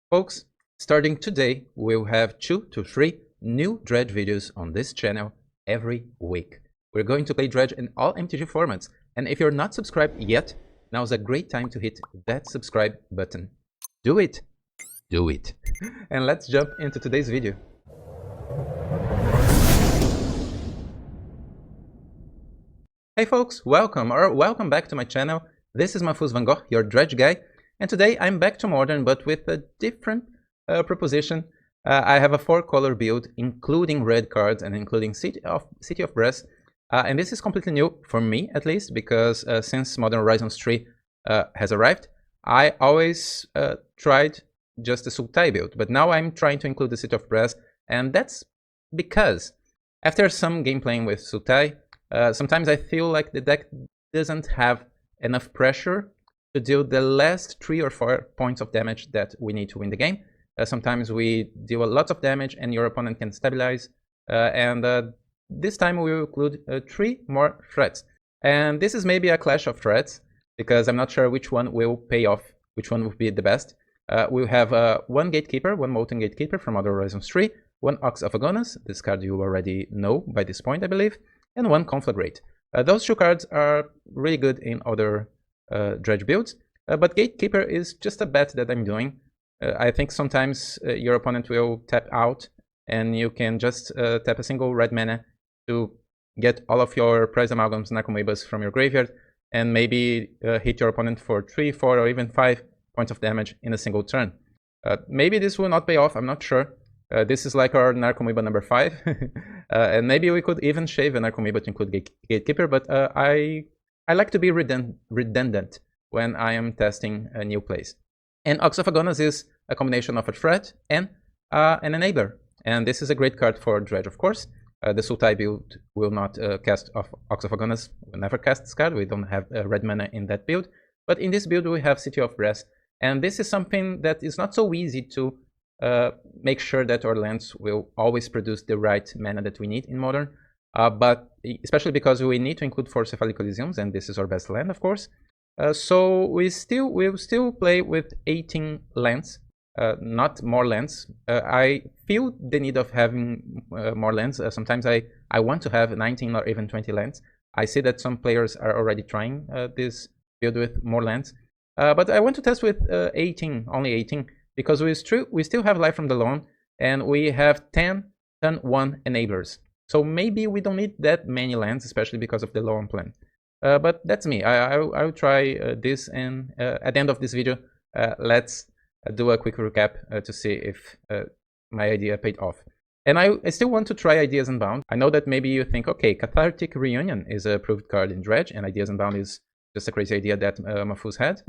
Folks, starting today, we'll have 2 to 3 new Dredge videos on this channel every week. We're going to play Dredge in all MTG formats, and if you're not subscribed yet, now's a great time to hit that subscribe button. Do it! Do it! And let's jump into today's video. Hey folks, welcome back to my channel. This is MahfuzVanGogh, your Dredge guy, and today I'm back to Modern, but with a different proposition. I have a 4-color build, including red cards and including City of Brass, and this is completely new for me, at least, because since Modern Horizons 3 has arrived, I always tried just the Sultai build, but now I'm trying to include the City of Brass, and that's because after some game playing with Sultai, sometimes I feel like the deck doesn't have enough pressure to deal the last 3 or 4 points of damage that we need to win the game. Sometimes we deal a lot of damage and your opponent can stabilize, and this time we will include 3 more threats. And this is maybe a clash of threats, because I'm not sure which one will pay off, which one will be the best. We'll have 1 Gatekeeper, 1 Molten Gatekeeper from Modern Horizons 3, 1 Ox of Agonas, this card you already know by this point, I believe, and 1 Conflagrate. Those 2 cards are really good in other Dredge builds, but Gatekeeper is just a bet that I'm doing. I think sometimes your opponent will tap out, and you can just tap a single red mana to get all of your Prize Amalgams Narcomoebas from your graveyard, and maybe hit your opponent for 3, 4, or even 5 points of damage in a single turn. Maybe this will not pay off, I'm not sure. This is like our Narcomoeba number 5, and maybe we could even shave a Narcomoeba to include Gatekeeper, but I like to be redundant when I am testing new plays. And Ox of Agonas is a combination of a threat and an enabler, and this is a great card for Dredge, of course. The Sultai build will not cast off Ox of Agonas, we'll never cast this card, we don't have red mana in that build, but in this build we have City of Brass, and this is something that is not so easy to make sure that our lands will always produce the right mana that we need in Modern, but especially because we need to include 4 Cephalid Coliseums, and this is our best land, of course. So we'll still play with 18 lands, not more lands. I feel the need of having more lands. Sometimes I want to have 19 or even 20 lands. I see that some players are already trying this build with more lands, but I want to test with only 18, because we still have Life from the Loan, and we have 10 turn 1 enablers. So maybe we don't need that many lands, especially because of the loan plan. But that's me. I'll try this, and at the end of this video, let's do a quick recap to see if my idea paid off. And I still want to try Ideas Unbound. I know that maybe you think, okay, Cathartic Reunion is a approved card in Dredge, and Ideas Unbound is just a crazy idea that Mahfuz had.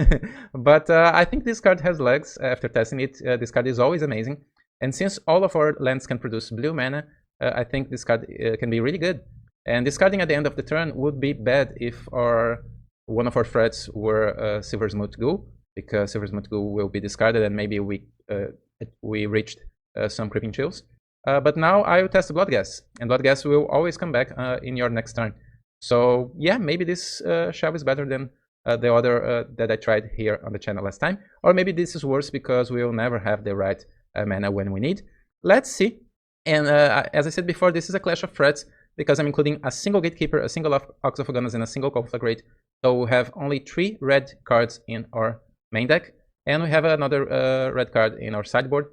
But I think this card has legs after testing it. This card is always amazing. And since all of our lands can produce blue mana, I think this card can be really good. And discarding at the end of the turn would be bad if one of our threats were Silversmith Ghoul, because Silversmith Ghoul will be discarded and maybe we reached some Creeping Chills. But now I will test the Bloodgas, and Bloodgas will always come back in your next turn. So yeah, maybe this shell is better than the other that I tried here on the channel last time. Or maybe this is worse because we will never have the right mana when we need. Let's see. And as I said before, this is a clash of threats, because I'm including a single Gatekeeper, a single Ox of Agonas, and a single Conflagrate. So we have only 3 red cards in our main deck, and we have another red card in our sideboard.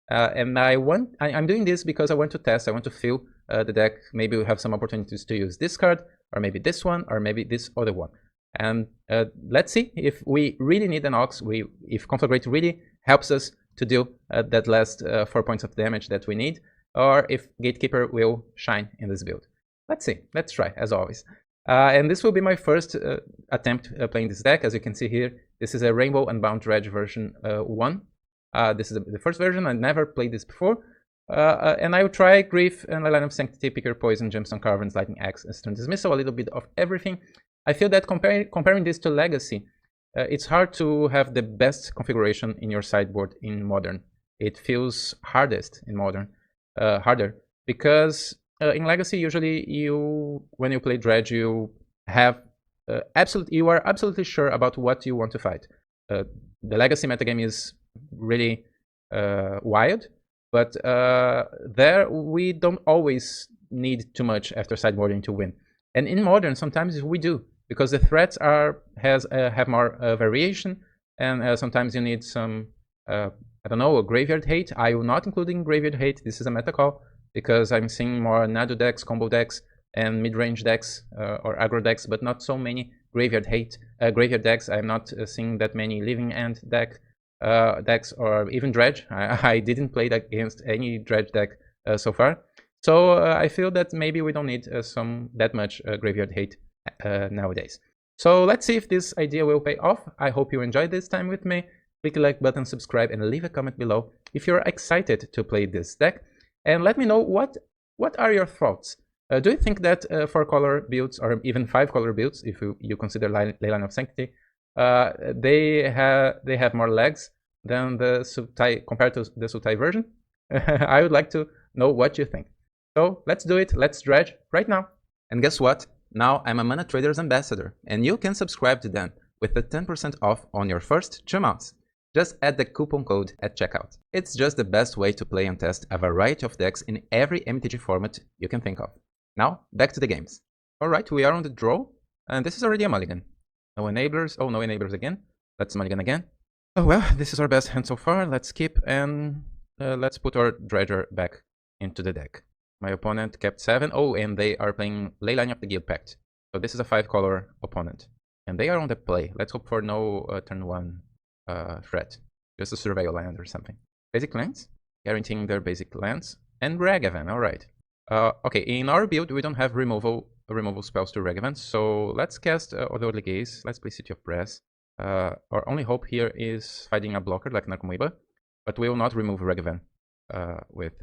And I'm doing this because I want to test, I want to feel the deck. Maybe we have some opportunities to use this card, or maybe this one, or maybe this other one. And let's see if we really need an Ox, if Conflagrate really helps us to deal that last 4 points of damage that we need, or if Gatekeeper will shine in this build. Let's see, let's try, as always. And this will be my first attempt playing this deck. As you can see here, this is a Rainbow Unbound Dredge version 1. This is the first version, I never played this before. And I will try Grief and Line of Sanctity, Picker Poison, Gemstone Caverns, Lightning Axe, and Stern Dismissal, a little bit of everything. I feel that comparing this to Legacy, it's hard to have the best configuration in your sideboard in Modern. It feels hardest in Modern, harder, because in Legacy, usually when you play Dredge, you are absolutely sure about what you want to fight. The Legacy metagame is really wild, but there we don't always need too much after sideboarding to win. And in Modern, sometimes we do, because the threats have more variation, and sometimes you need some, I don't know, a graveyard hate. I will not include graveyard hate. This is a meta call, because I'm seeing more Nado decks, combo decks, and mid-range decks or aggro decks, but not so many graveyard decks. I'm not seeing that many living end decks or even dredge. I didn't play against any dredge deck so far. So I feel that maybe we don't need that much graveyard hate nowadays. So let's see if this idea will pay off. I hope you enjoyed this time with me. Click the like button, subscribe, and leave a comment below if you're excited to play this deck. And let me know what are your thoughts. Do you think that 4-color builds, or even 5-color builds, if you consider Leyline of Sanctity, they have more legs than the Sultai, compared to the Sultai version? I would like to know what you think. So let's do it. Let's dredge right now. And guess what? Now I'm a Mana Traders Ambassador, and you can subscribe to them with a 10% off on your first 2 months. Just add the coupon code at checkout. It's just the best way to play and test a variety of decks in every MTG format you can think of. Now, back to the games. Alright, we are on the draw, and this is already a mulligan. No enablers. Oh, no enablers again. Let's mulligan again. Oh well, this is our best hand so far. Let's skip, and let's put our Dredger back into the deck. My opponent kept 7. Oh, and they are playing Leyline of the Guild Pact. So this is a 5-color opponent. And they are on the play. Let's hope for no turn 1 threat. Just a surveil land or something. Basic lands, guaranteeing their basic lands. And Ragavan, alright. Okay, in our build we don't have removal spells to Ragavan, so let's cast Otherworldly Gaze. Let's play City of Brass. Our only hope here is finding a blocker like Narcomoeba, but we will not remove Ragavan with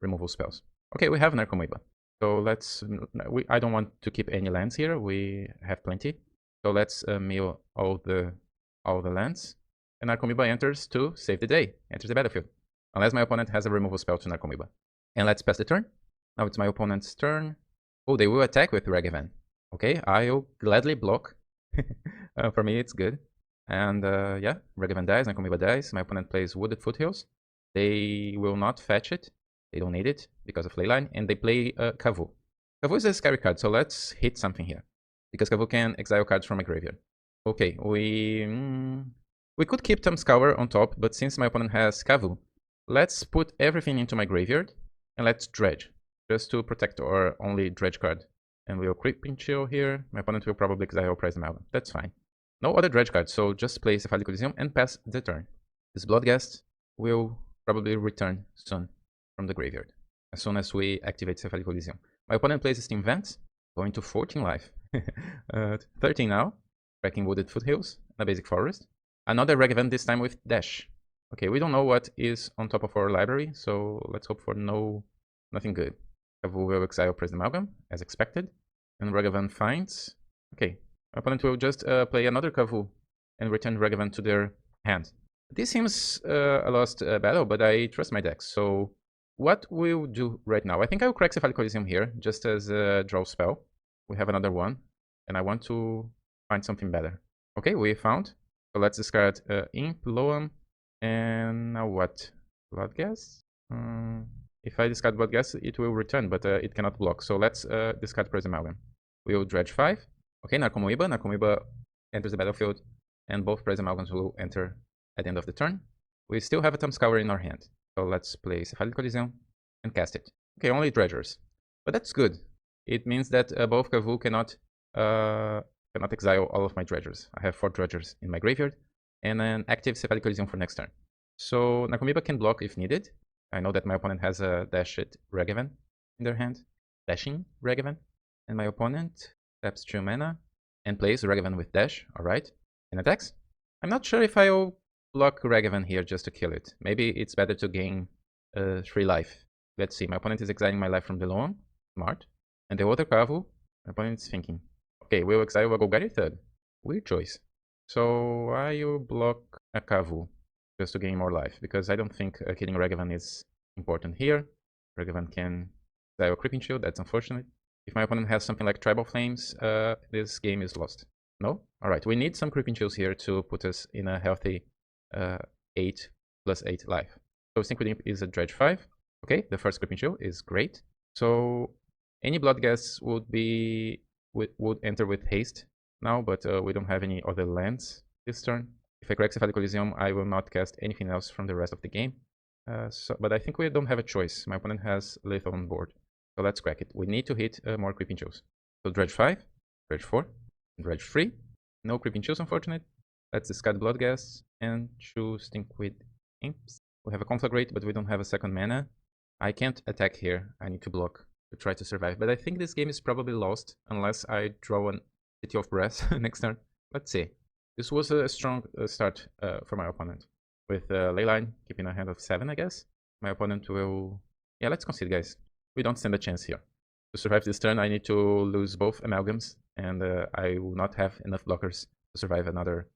removal spells. Okay, we have Narcomoeba, so let's. I don't want to keep any lands here. We have plenty, so let's mill all the lands. And Narcomoeba enters to save the day. Enters the battlefield, unless my opponent has a removal spell to Narcomoeba. And let's pass the turn. Now it's my opponent's turn. Oh, they will attack with Ragavan. Okay, I'll gladly block. For me, it's good. And yeah, Ragavan dies, Narcomoeba dies. My opponent plays Wooded Foothills. They will not fetch it. They don't need it because of Leyline. And they play Kavu. Kavu is a scary card, so let's hit something here. Because Kavu can exile cards from my graveyard. Okay, we could keep Tome Scour on top, but since my opponent has Kavu, let's put everything into my graveyard. And let's dredge, just to protect our only dredge card. And we'll Creeping Chill here. My opponent will probably exile Prize Amalgam. That's fine. No other dredge cards, so just play Cephalid Coliseum and pass the turn. This Bloodghast will probably return soon from the graveyard, as soon as we activate Cephalid Coliseum. My opponent plays Steam Vents, going to 14 life. 13 now, cracking Wooded Foothills, a basic forest. Another Ragavan, this time with Dash. Okay, we don't know what is on top of our library, so let's hope for nothing good. Kavu will exile Prize Amalgam, as expected, and Ragavan finds. Okay, my opponent will just play another Kavu and return Ragavan to their hand. This seems a lost battle, but I trust my deck. So what we'll do right now, I think I will crack Cephalid Coliseum here, just as a draw spell. We have another one, and I want to find something better. Okay, we found. So let's discard Imp, Loam, and now what? Bloodghast? If I discard Bloodghast, it will return, but it cannot block. So let's discard Prize Amalgam. We will dredge 5. Okay, Narcomoeba. Narcomoeba enters the battlefield, and both Prize Amalgams will enter at the end of the turn. We still have a Tome Scour in our hand. So let's play Cephalid Coliseum and cast it. Okay, only dredgers. But that's good. It means that both Kavu cannot exile all of my dredgers. I have 4 dredgers in my graveyard, and an active Cephalid Coliseum for next turn. So Narcomoeba can block if needed. I know that my opponent has a Dashed Ragavan in their hand. Dashing Ragavan. And my opponent taps 2 mana and plays Ragavan with Dash. Alright. And attacks. I'm not sure if I'll block Ragavan here just to kill it. Maybe it's better to gain 3 life. Let's see. My opponent is exiling my life from below him. Smart. And the other Kavu, my opponent is thinking. Okay, we'll exile a Golgari third. Weird choice. So I'll block a Kavu just to gain more life, because I don't think killing Ragavan is important here. Ragavan can exile Creeping Shield, that's unfortunate. If my opponent has something like Tribal Flames, this game is lost. No? Alright, we need some Creeping Shields here to put us in a healthy 8 plus 8 life. So Synchro Imp is a Dredge 5. Okay, the first Creeping Chill is great. So any Bloodghast would enter with haste now, but we don't have any other lands this turn. If I crack Cephalid Coliseum, I will not cast anything else from the rest of the game. But I think we don't have a choice. My opponent has lethal on board. So let's crack it. We need to hit more Creeping Chills. So Dredge 5, Dredge 4, Dredge 3. No Creeping Chills, unfortunate. Let's discard Bloodghasts and choose Liquid Imps. We have a Conflagrate, but we don't have a second mana. I can't attack here. I need to block to try to survive. But I think this game is probably lost unless I draw an City of Brass next turn. Let's see. This was a strong start for my opponent. With Leyline keeping a hand of 7, I guess. My opponent will... Yeah, let's concede, guys. We don't stand a chance here. To survive this turn, I need to lose both Amalgams, and I will not have enough blockers to survive another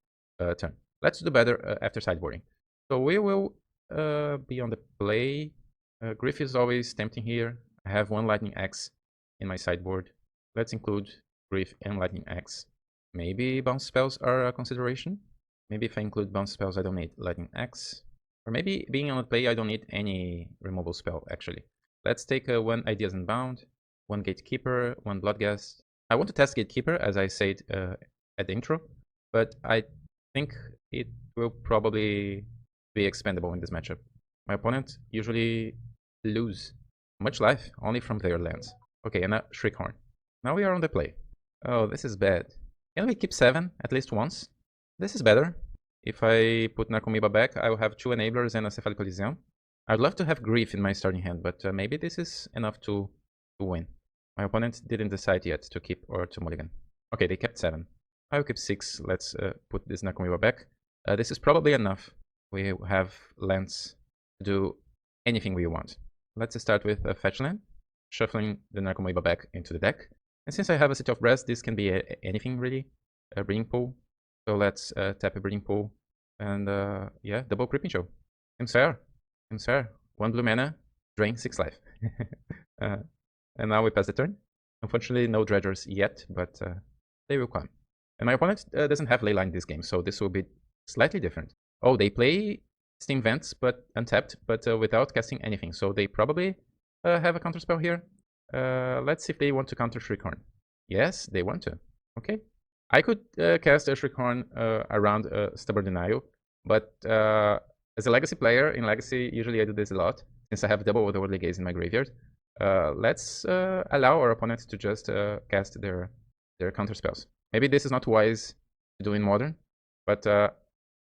turn. Let's do better after sideboarding. So we will be on the play. Griff is always tempting here. I have one Lightning Axe in my sideboard. Let's include Griff and Lightning Axe. Maybe bounce spells are a consideration. Maybe if I include bounce spells, I don't need Lightning Axe. Or maybe being on the play, I don't need any removal spell, actually. Let's take one Ideas Unbound, one Gatekeeper, one Bloodghast. I want to test Gatekeeper, as I said at the intro, but I think it will probably be expendable in this matchup. My opponent usually lose much life only from their lands. Okay, and a Shriekhorn. Now we are on the play. Oh, this is bad. Can we keep 7 at least once? This is better. If I put Narcomoeba back, I will have 2 Enablers and a Cephalid Coliseum. I'd love to have Grief in my starting hand, but maybe this is enough to win. My opponent didn't decide yet to keep or to mulligan. Okay, they kept 7. I will keep 6. Let's put this Narcomoeba back. This is probably enough. We have lands to do anything we want. Let's start with a fetch land, shuffling the Narcomoeba back into the deck. And since I have a City of Brass, this can be anything really. A Breeding Pool. So let's tap a Breeding Pool. And yeah, double Creeping Chill. Seems fair. Seems fair. 1 blue mana, drain 6 life. And now we pass the turn. Unfortunately, no Dredgers yet, but they will come. And my opponent doesn't have Leyline this game, so this will be slightly different. Oh, they play Steam Vents, but untapped, but without casting anything. So they probably have a counterspell here. Let's see if they want to counter Shriekhorn. Yes, they want to. Okay. I could cast a Shriekhorn around Stubborn Denial, but as a Legacy player, in Legacy, usually I do this a lot, since I have double Otherworldly Gaze in my graveyard. Let's allow our opponents to just cast their counterspells. Maybe this is not wise to do in Modern, but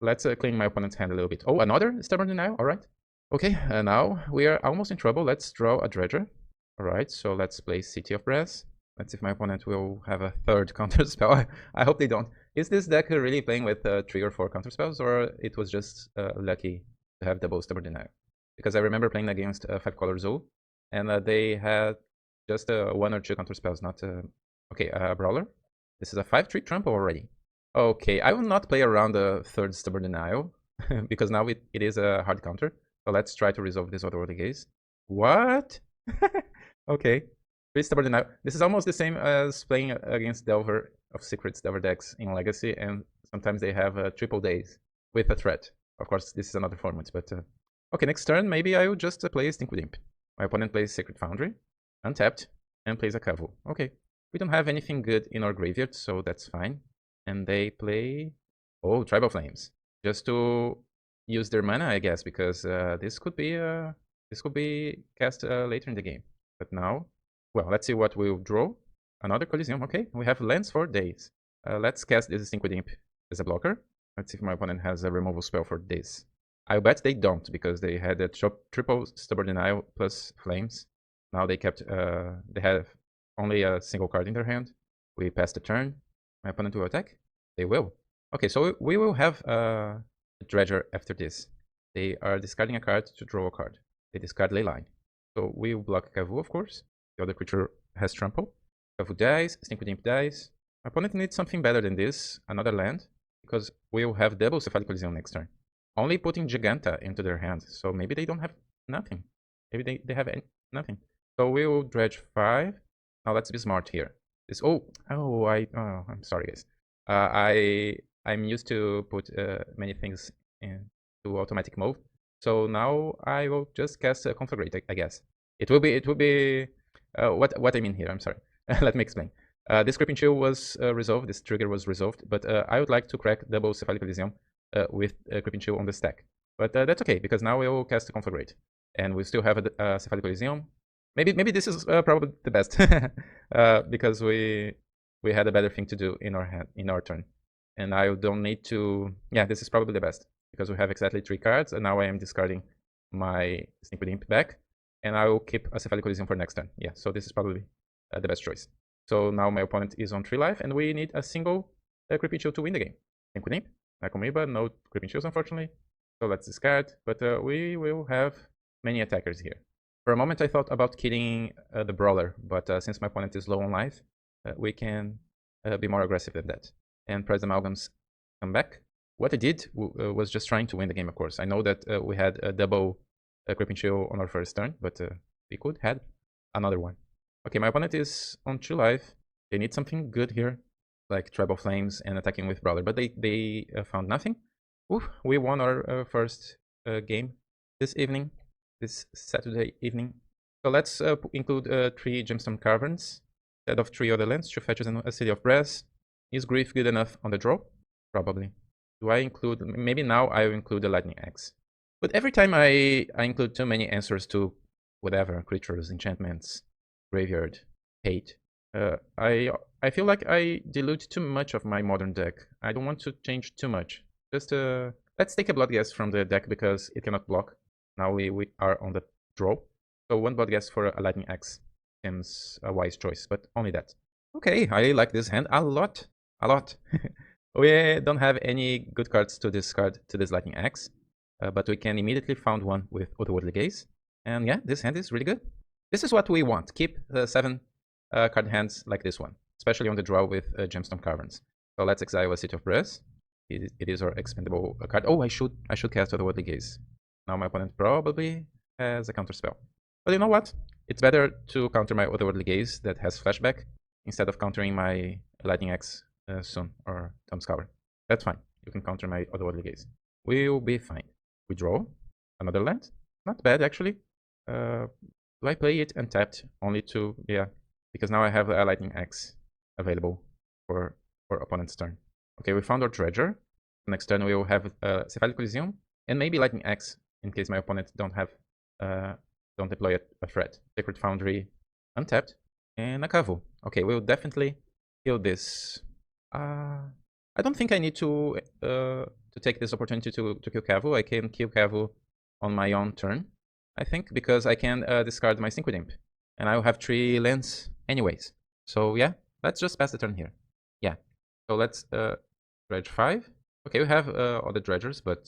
let's clean my opponent's hand a little bit. Oh, another Stubborn Denial? Alright. Okay, now we are almost in trouble. Let's draw a Dredger. Alright, so let's play City of Brass. Let's see if my opponent will have a third counterspell. I hope they don't. Is this deck really playing with 3 or 4 counterspells, or it was just lucky to have double Stubborn Denial? Because I remember playing against 5-color Zoo, and they had just 1 or 2 counterspells, not... Okay, Brawler. This is a 5-3 trample already. Okay, I will not play around the third Stubborn Denial, because now it is a hard counter. So let's try to resolve this Otherworldly Gaze. What? Okay. 3 Stubborn Denial. This is almost the same as playing against Delver of Secrets Delver decks in Legacy, and sometimes they have triple days with a threat. Of course, this is another format, but... Okay, next turn, maybe I will just play Liquid Imp. My opponent plays Sacred Foundry, untapped, and plays a Cavu. Okay. We don't have anything good in our graveyard, so that's fine. And they play... Oh, Tribal Flames. Just to use their mana, I guess, because this could be cast later in the game. But now... Well, let's see what we'll draw. Another Coliseum, okay. We have lands for days. Let's cast this Liquid Imp as a blocker. Let's see if my opponent has a removal spell for this. I bet they don't, because they had a triple Stubborn Denial plus Flames. Now they kept... they have only a single card in their hand. We pass the turn. My opponent will attack? They will. Okay, so we will have a Dredger after this. They are discarding a card to draw a card. They discard Leyline. So we will block Cavu, of course. The other creature has trample. Cavu dies, Liquid Imp dies. My opponent needs something better than this, another land, because we will have double Cephalid Coliseum next turn. Only putting Giganta into their hand, so maybe they don't have nothing. Maybe they have nothing. So we will dredge 5. Now let's be smart here. This I'm sorry guys. I'm used to put many things into automatic mode, So now I will just cast Conflagrate, I guess. It will be what I mean here. I'm sorry. Let me explain. This Creeping Chill was resolved. This trigger was resolved, but I would like to crack double Cephalid Coliseum with Creeping Chill on the stack. But that's okay because now we will cast Conflagrate, and we still have a Cephalid Coliseum. Maybe this is probably the best because we had a better thing to do in our turn, and I don't need to. Yeah, this is probably the best because we have exactly 3 cards, and now I am discarding my Stink with Imp back, and I will keep a Cephalid Coliseum for next turn. Yeah, so this is probably the best choice. So now my opponent is on 3 life, and we need a single Creeping Chill to win the game. Stink with Imp, Nakomiba, no Creeping Chills unfortunately. So let's discard, but we will have many attackers here. For a moment I thought about killing the Brawler, but since my opponent is low on life, we can be more aggressive than that. And press the Amalgams come back. What I did was just trying to win the game, of course. I know that we had a double Creeping Chill on our first turn, but we could have another one. Okay, my opponent is on 2 life. They need something good here, like Tribal Flames and attacking with Brawler, but they found nothing. Oof, we won our first game this evening, this Saturday evening. So let's include 3 Gemstone Caverns instead of 3 other lands, 2 fetches and a City of Brass. Is Grief good enough on the draw? Probably. Do I include, maybe now I will include the Lightning Axe. But every time I include too many answers to whatever, creatures, enchantments, graveyard, hate, I feel like I dilute too much of my modern deck. I don't want to change too much. Just let's take a Blood Guess from the deck because it cannot block. Now we are on the draw. So 1 Blood Guess for a Lightning Axe seems a wise choice, but only that. Okay, I like this hand a lot. A lot. We don't have any good cards to discard to this Lightning Axe, but we can immediately found one with Otherworldly Gaze. And yeah, this hand is really good. This is what we want. Keep 7 card hands like this one, especially on the draw with Gemstone Caverns. So let's exile a City of Brass. It is our expendable card. Oh, I should cast Otherworldly Gaze. Now my opponent probably has a counter spell. But you know what? It's better to counter my Otherworldly Gaze that has flashback instead of countering my Lightning Axe soon, or Tome Scour. That's fine. You can counter my Otherworldly Gaze. We'll be fine. We draw another land. Not bad, actually. Do I play it untapped? Only to, yeah, because now I have a Lightning Axe available for opponent's turn. Okay, we found our Dredger. Next turn we will have Cephalid Coliseum and maybe Lightning Axe in case my opponent don't deploy a threat. Sacred Foundry untapped and a Cavu. Okay, we'll definitely kill this. I don't think I need to take this opportunity to kill Cavu. I can kill Cavu on my own turn, I think, because I can discard my Stink with Imp, and I will have 3 lands anyways. So yeah, let's just pass the turn here. Yeah. So let's dredge 5. Okay, we have other dredgers, but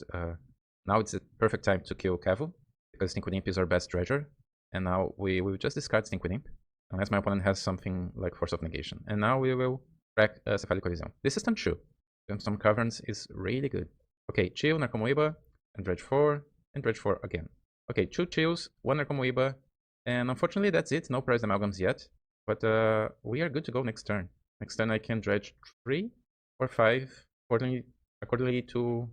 now it's a perfect time to kill Cavu because Stink with Imp is our best dredger, and now we will just discard Stink with Imp unless my opponent has something like Force of Negation. And now we will crack Cephalid Coliseum. This is turn 2. Gemstone Caverns is really good. Okay, chill, Narcomoeba, and dredge 4, and dredge 4 again. Okay, 2 chills, 1 Narcomoeba, and unfortunately that's it. No Prize Amalgams yet, but we are good to go next turn. Next turn I can dredge 3 or 5 accordingly to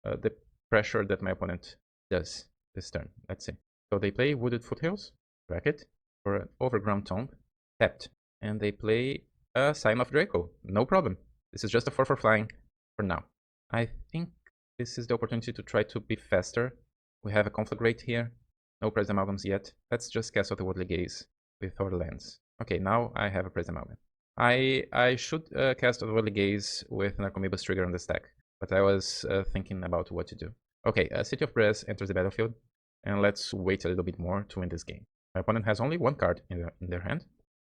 the pressure that my opponent does this turn. Let's see. So they play Wooded Foothills, bracket, for an Overground Tomb, tapped, and they play a Sign of Draco. No problem. This is just a 4/4 flying for now. I think this is the opportunity to try to be faster. We have a Conflagrate here. No Prize Amalgams yet. Let's just cast Otherworldly Gaze with our lands. Okay, now I have a Prize Amalgam. I should cast Otherworldly Gaze with Narcomoeba's trigger on the stack, but I was thinking about what to do. Okay, City of Brass enters the battlefield, and let's wait a little bit more to win this game. My opponent has only 1 card in their hand,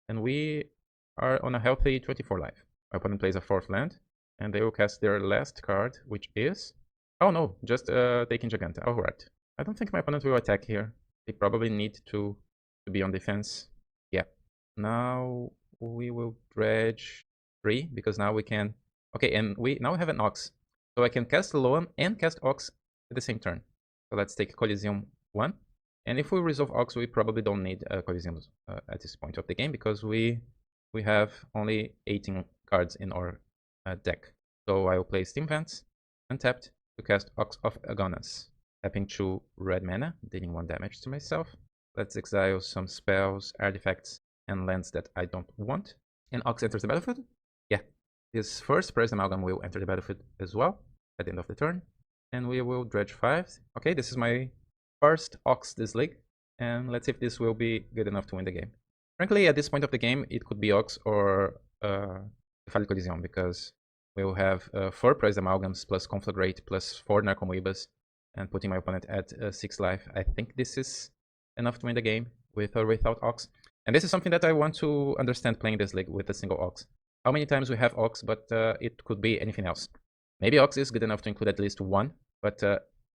and we are on a healthy 24 life. My opponent plays a 4th land, and they will cast their last card, which is... Oh no, just taking Giganta. Alright. I don't think my opponent will attack here. They probably need to be on defense. Yeah. Now we will dredge 3, because now we can... Okay, and we now have an Ox. So I can cast Loam and cast Ox at the same turn. So let's take Coliseum 1. And if we resolve Ox, we probably don't need Coliseums at this point of the game, because we have only 18 cards in our deck. So I will play Steam Vents, untapped, to cast Ox of Agonas. tapping 2 red mana, dealing 1 damage to myself. Let's exile some spells, artifacts, and lands that I don't want. And Ox enters the battlefield. Yeah, this first Press Amalgam will enter the battlefield as well at the end of the turn. And we will dredge 5. Okay, this is my first Ox this league. And let's see if this will be good enough to win the game. Frankly, at this point of the game, it could be Ox or Cephalid Coliseum, because we will have 4 Press Amalgams plus Conflagrate plus 4 Narcomoebas, and putting my opponent at 6 life. I think this is enough to win the game with or without Ox. And this is something that I want to understand playing this league with a single Ox. How many times we have Ox, but it could be anything else. Maybe Ox is good enough to include at least 1, but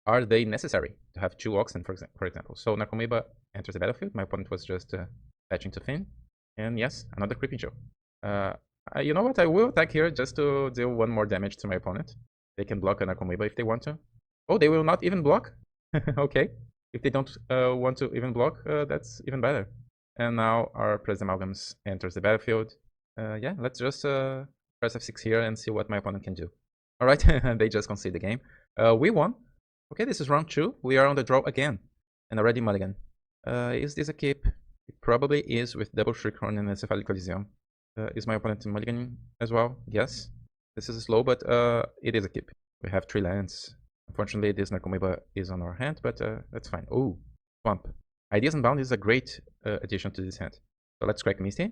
are they necessary to have 2 Oxen, for example? So Narcomoeba enters the battlefield. My opponent was just fetching to Finn. And yes, another Creeping Chill. You know what? I will attack here just to deal 1 more damage to my opponent. They can block a Narcomoeba if they want to. Oh, they will not even block? Okay. If they don't want to even block, that's even better. And now our Press Amalgams enters the battlefield. Yeah, let's just press F6 here and see what my opponent can do. Alright, they just concede the game. We won. Okay, this is round 2. We are on the draw again. And already mulligan. Is this a keep? It probably is, with double Shriekhorn and a Cephalid Coliseum. Is my opponent mulliganing as well? Yes. This is slow, but it is a keep. We have 3 lands. Unfortunately, this Narcomoeba is on our hand, but that's fine. Oh, Swamp. Ideas Unbound is a great addition to this hand. So let's crack Misty,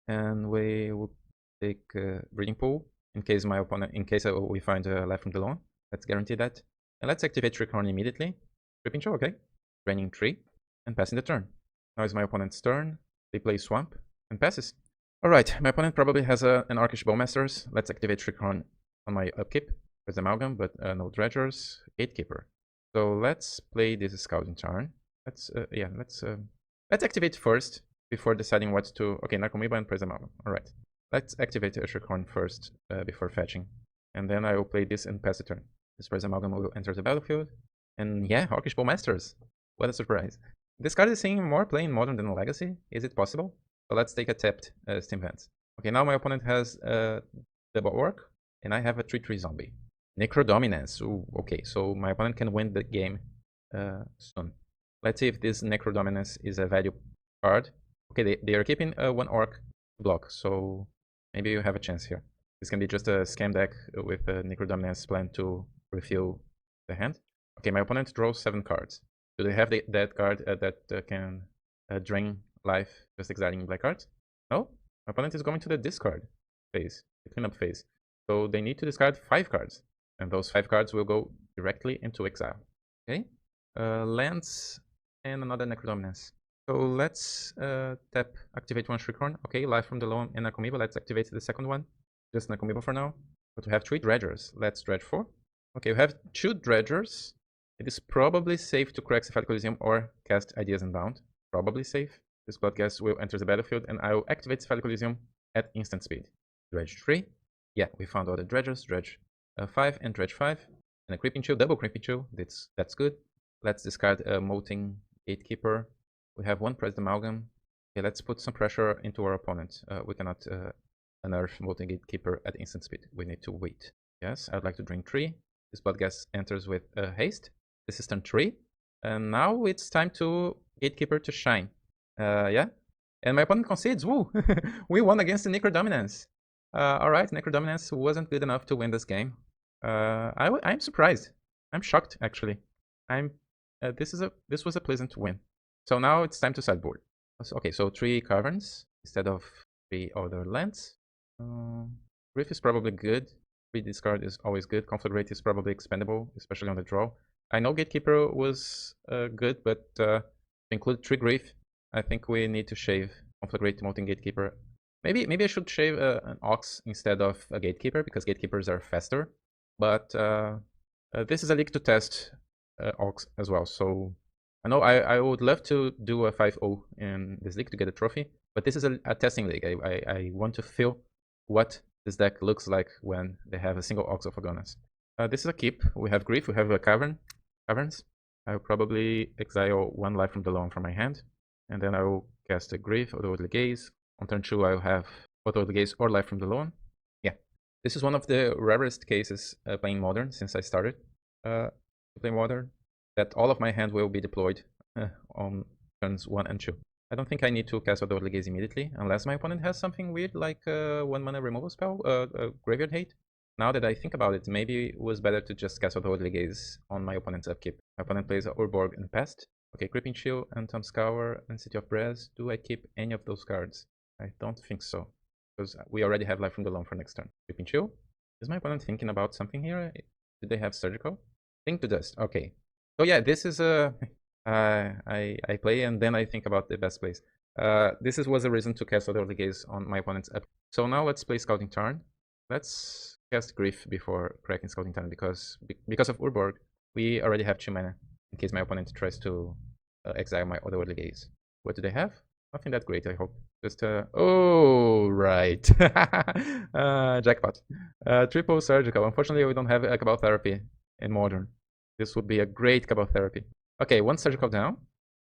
and we will take Breeding Pool in case my opponent, we find a Life from the Lawn. Let's guarantee that. And let's activate Shriekhorn immediately. Creeping Chill, okay. Draining 3 and passing the turn. Now is my opponent's turn. They play Swamp and passes. Alright, my opponent probably has an Orcish Bowmasters. Let's activate Shriekhorn on my upkeep. There's Amalgam, but no Dredgers. Gatekeeper. So let's play this Scouting turn. Let's activate first before deciding what to. Okay, Narcomoeba and Press Amalgam. Alright. Let's activate Shriekhorn first before fetching. And then I will play this and pass the turn. This Press Amalgam will enter the battlefield. And yeah, Orcish Bowmasters. What a surprise. This card is seeing more play in Modern than Legacy. Is it possible? So let's take a tapped Steam Vents. Okay, now my opponent has double Orc, and I have a 3/3 zombie. Necro Dominance. Ooh, okay, so my opponent can win the game soon. Let's see if this Necro Dominance is a value card. Okay, they are keeping 1 Orc block, so maybe you have a chance here. This can be just a scam deck with a Necro Dominance plan to refill the hand. Okay, my opponent draws 7 cards. Do they have that card that can drain life just exiling black cards? No? My opponent is going to the discard phase, the cleanup phase. So they need to discard 5 cards. And those 5 cards will go directly into exile. Okay? Lands and another Necro Dominance. So let's tap, activate 1 Shriekhorn. Okay, Life from the Lawn and Narcomoeba. Let's activate the second one. Just Narcomoeba for now. But we have 3 Dredgers. Let's dredge 4. Okay, we have 2 Dredgers. It is probably safe to crack Cephalid Coliseum or cast Ideas Unbound. Probably safe. This Bloodghast will enter the battlefield, and I will activate Cephalid Coliseum at instant speed. Dredge 3. Yeah, we found all the Dredgers. Dredge 5 and Dredge 5. And a Creeping Chill, double Creeping Chill. That's good. Let's discard a Molten Gatekeeper. We have 1 Pressed Amalgam. Okay, let's put some pressure into our opponent. We cannot unearth Molten Gatekeeper at instant speed. We need to wait. Yes, I'd like to drain 3. This Bloodghast enters with haste. This is turn 3. And now it's time to Gatekeeper to shine. Yeah. And my opponent concedes. Woo! We won against the Necro Dominance. Alright, Necro Dominance wasn't good enough to win this game. I'm surprised. I'm shocked, actually. This was a pleasant win. So now it's time to sideboard. Okay, so 3 Caverns instead of 3 other lands. Griff is probably good. 3 discard is always good. Conflagrate is probably expendable, especially on the draw. I know Gatekeeper was good, but to include 3 Griff, I think we need to shave Conflagrate, Molten Gatekeeper. Maybe I should shave an Ox instead of a Gatekeeper, because Gatekeepers are faster. But this is a league to test Ox as well. So I know I would love to do a 5-0 in this league to get a trophy, but this is a testing league. I want to feel what this deck looks like when they have a single Ox of Agonas. This is a keep. We have Grief, we have a Caverns. I'll probably exile 1 Life from the Lawn from my hand, and then I will cast a Grief, Otherworldly Gaze. On turn 2, I'll have Otherworldly Gaze or Life from the Lawn. Yeah, this is one of the rarest cases playing Modern since I started to play Modern. that all of my hand will be deployed on turns 1 and 2. I don't think I need to cast Otherworldly Gaze immediately, unless my opponent has something weird like 1 mana removal spell, Graveyard Hate. Now that I think about it, maybe it was better to just cast Otherworldly Gaze on my opponent's upkeep. My opponent plays Urborg and Pest. Okay, Creeping Chill and Tome Scour and City of Brass. Do I keep any of those cards? I don't think so, because we already have Life from the Loam for next turn. Creeping Chill. Is my opponent thinking about something here? Did they have Surgical? Think to Dust. Okay. So yeah, this is a... I play and then I think about the best plays. This was a reason to cast Otherworldly Gaze on my opponent's up. So now let's play Scouting Tarn. Let's cast Grief before cracking Scouting Tarn because of Urborg, we already have 2 mana in case my opponent tries to exile my Otherworldly Gaze. What do they have? Nothing that great, I hope. Just oh, right. Jackpot. Triple Surgical. Unfortunately, we don't have a Cabal Therapy in Modern. This would be a great Cabal Therapy. Okay, 1 Surgical down.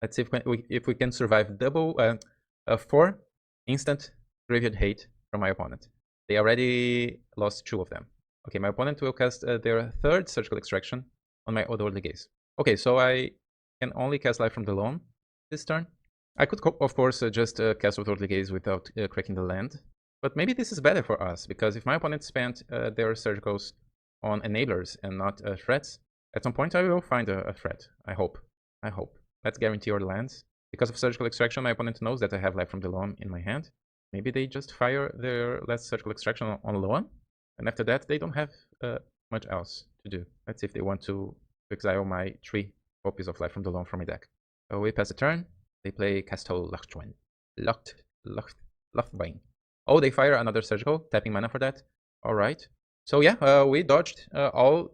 Let's see if we can survive 4 instant Graveyard Hate from my opponent. They already lost 2 of them. Okay, my opponent will cast their 3rd Surgical Extraction on my Otherworldly Gaze. Okay, so I can only cast Life from the Loam this turn. I could, of course, just cast Otherworldly Gaze without cracking the land. But maybe this is better for us, because if my opponent spent their Surgicals on Enablers and not threats, at some point I will find a threat. I hope. Let's guarantee our lands. Because of Surgical Extraction, my opponent knows that I have Life from the Loam in my hand. Maybe they just fire their last Surgical Extraction on Loam, and after that they don't have much else to do. Let's see if they want to exile my 3 copies of Life from the Loam from my deck. So we pass the turn. They play Castle Lochtwine. Oh, they fire another Surgical, tapping mana for that. Alright. So yeah, we dodged all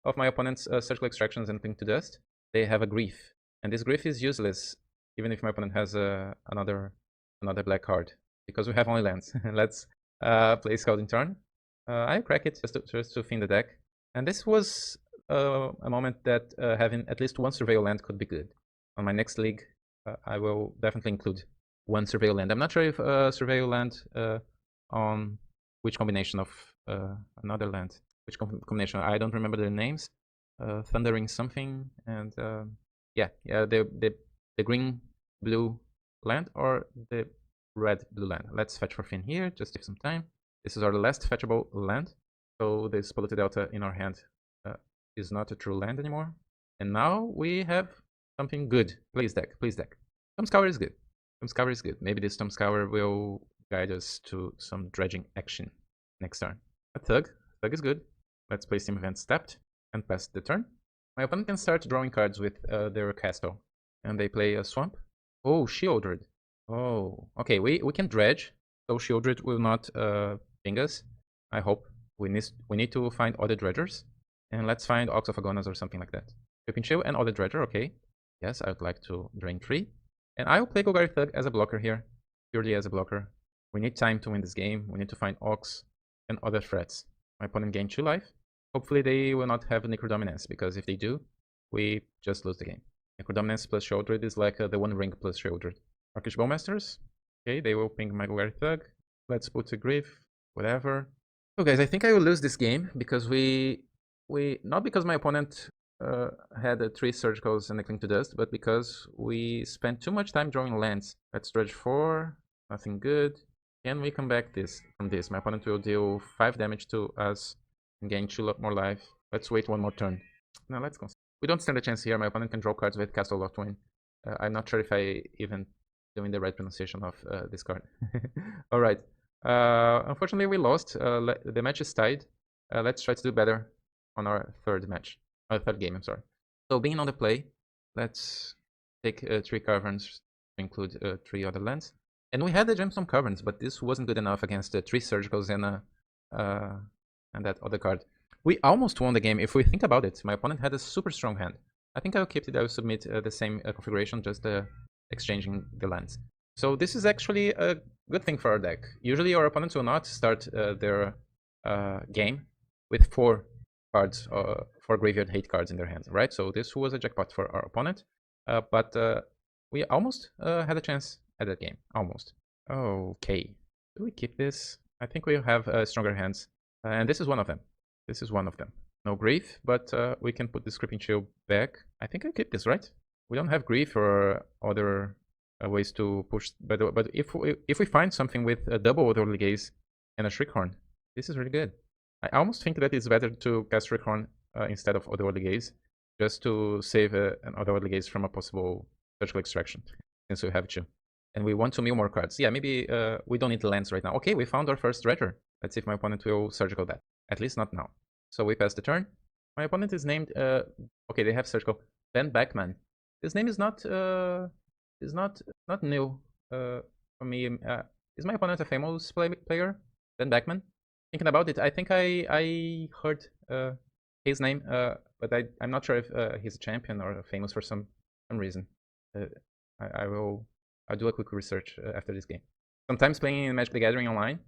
of my opponent's Surgical Extractions and Cling to Dust. They have a Grief. And this Grief is useless, even if my opponent has another black card, because we have only lands. Let's play Scouting Tarn. I crack it just to fin the deck. And this was a moment that having at least 1 Surveil land could be good. On my next league, I will definitely include 1 Surveil land. I'm not sure if Surveil land on which combination of another land. Which combination? I don't remember their names. Thundering something and yeah, the green-blue land or the red-blue land. Let's fetch for Finn here, just give some time. This is our last fetchable land, so this Polluted Delta in our hand is not a true land anymore. And now we have something good. Please deck. Tome Scour is good. Maybe this Tome Scour will guide us to some dredging action next turn. A Thug is good. Let's play Steam Event Stepped and pass the turn. My opponent can start drawing cards with their Castle. And they play a Swamp. Oh, Shieldred. Oh, okay, we can dredge, so Shieldred will not ping us. I hope. We need to find other dredgers. And let's find Ox of Agonas or something like that. Creeping Chill and other dredger, okay. Yes, I would like to drain 3. And I will play Golgari Thug as a blocker here. Purely as a blocker. We need time to win this game. We need to find Ox and other threats. My opponent gained 2 life. Hopefully they will not have Necro Dominance, because if they do, we just lose the game. Necro Dominance plus Shieldred is like the 1 ring plus Shieldred. Archish Bowmasters. Okay, they will ping my Golgari Thug. Let's put a Grief, whatever. So guys, I think I will lose this game because we not because my opponent had 3 Surgicals and a Cling to Dust, but because we spent too much time drawing lands. Let's dredge 4, nothing good. Can we come back from this? My opponent will deal 5 damage to us and gain 2 more life. Let's wait 1 more turn. Now let's go. We don't stand a chance here. My opponent can draw cards with Castle Lochtwine. I'm not sure if I even doing the right pronunciation of this card. Alright. Unfortunately we lost. The match is tied. Let's try to do better on our third game, I'm sorry. So being on the play, let's take 3 Caverns to include 3 other lands. And we had the Gemstone Caverns, but this wasn't good enough against 3 Surgicals and that other card. We almost won the game. If we think about it, my opponent had a super strong hand. I think I'll keep it. I'll submit the same configuration, just exchanging the lands. So this is actually a good thing for our deck. Usually our opponents will not start their game with 4 cards, 4 Graveyard Hate cards in their hands, right? So this was a jackpot for our opponent, but we almost had a chance at that game. Almost. Okay. Do we keep this? I think we have stronger hands, and this is one of them. No grief, but we can put this Creeping Chill back. I think I keep this, right? We don't have grief or other ways to push. But if we find something with a double Otherworldly Gaze and a Shriekhorn, this is really good. I almost think that it's better to cast Shriekhorn instead of Otherworldly Gaze, just to save an Otherworldly Gaze from a possible Surgical Extraction, since we have two. And we want to mill more cards. Yeah, maybe we don't need lands right now. Okay, we found our first Dredger. Let's see if my opponent will Surgical that. At least not now. So we pass the turn. My opponent is named, okay, they have Surgical. BennBeckman. This name is not new for me. Is my opponent a famous player? BennBeckman? Thinking about it, I think I heard his name, but I'm not sure if he's a champion or famous for some reason. I'll do a quick research after this game. Sometimes playing in Magic the Gathering online,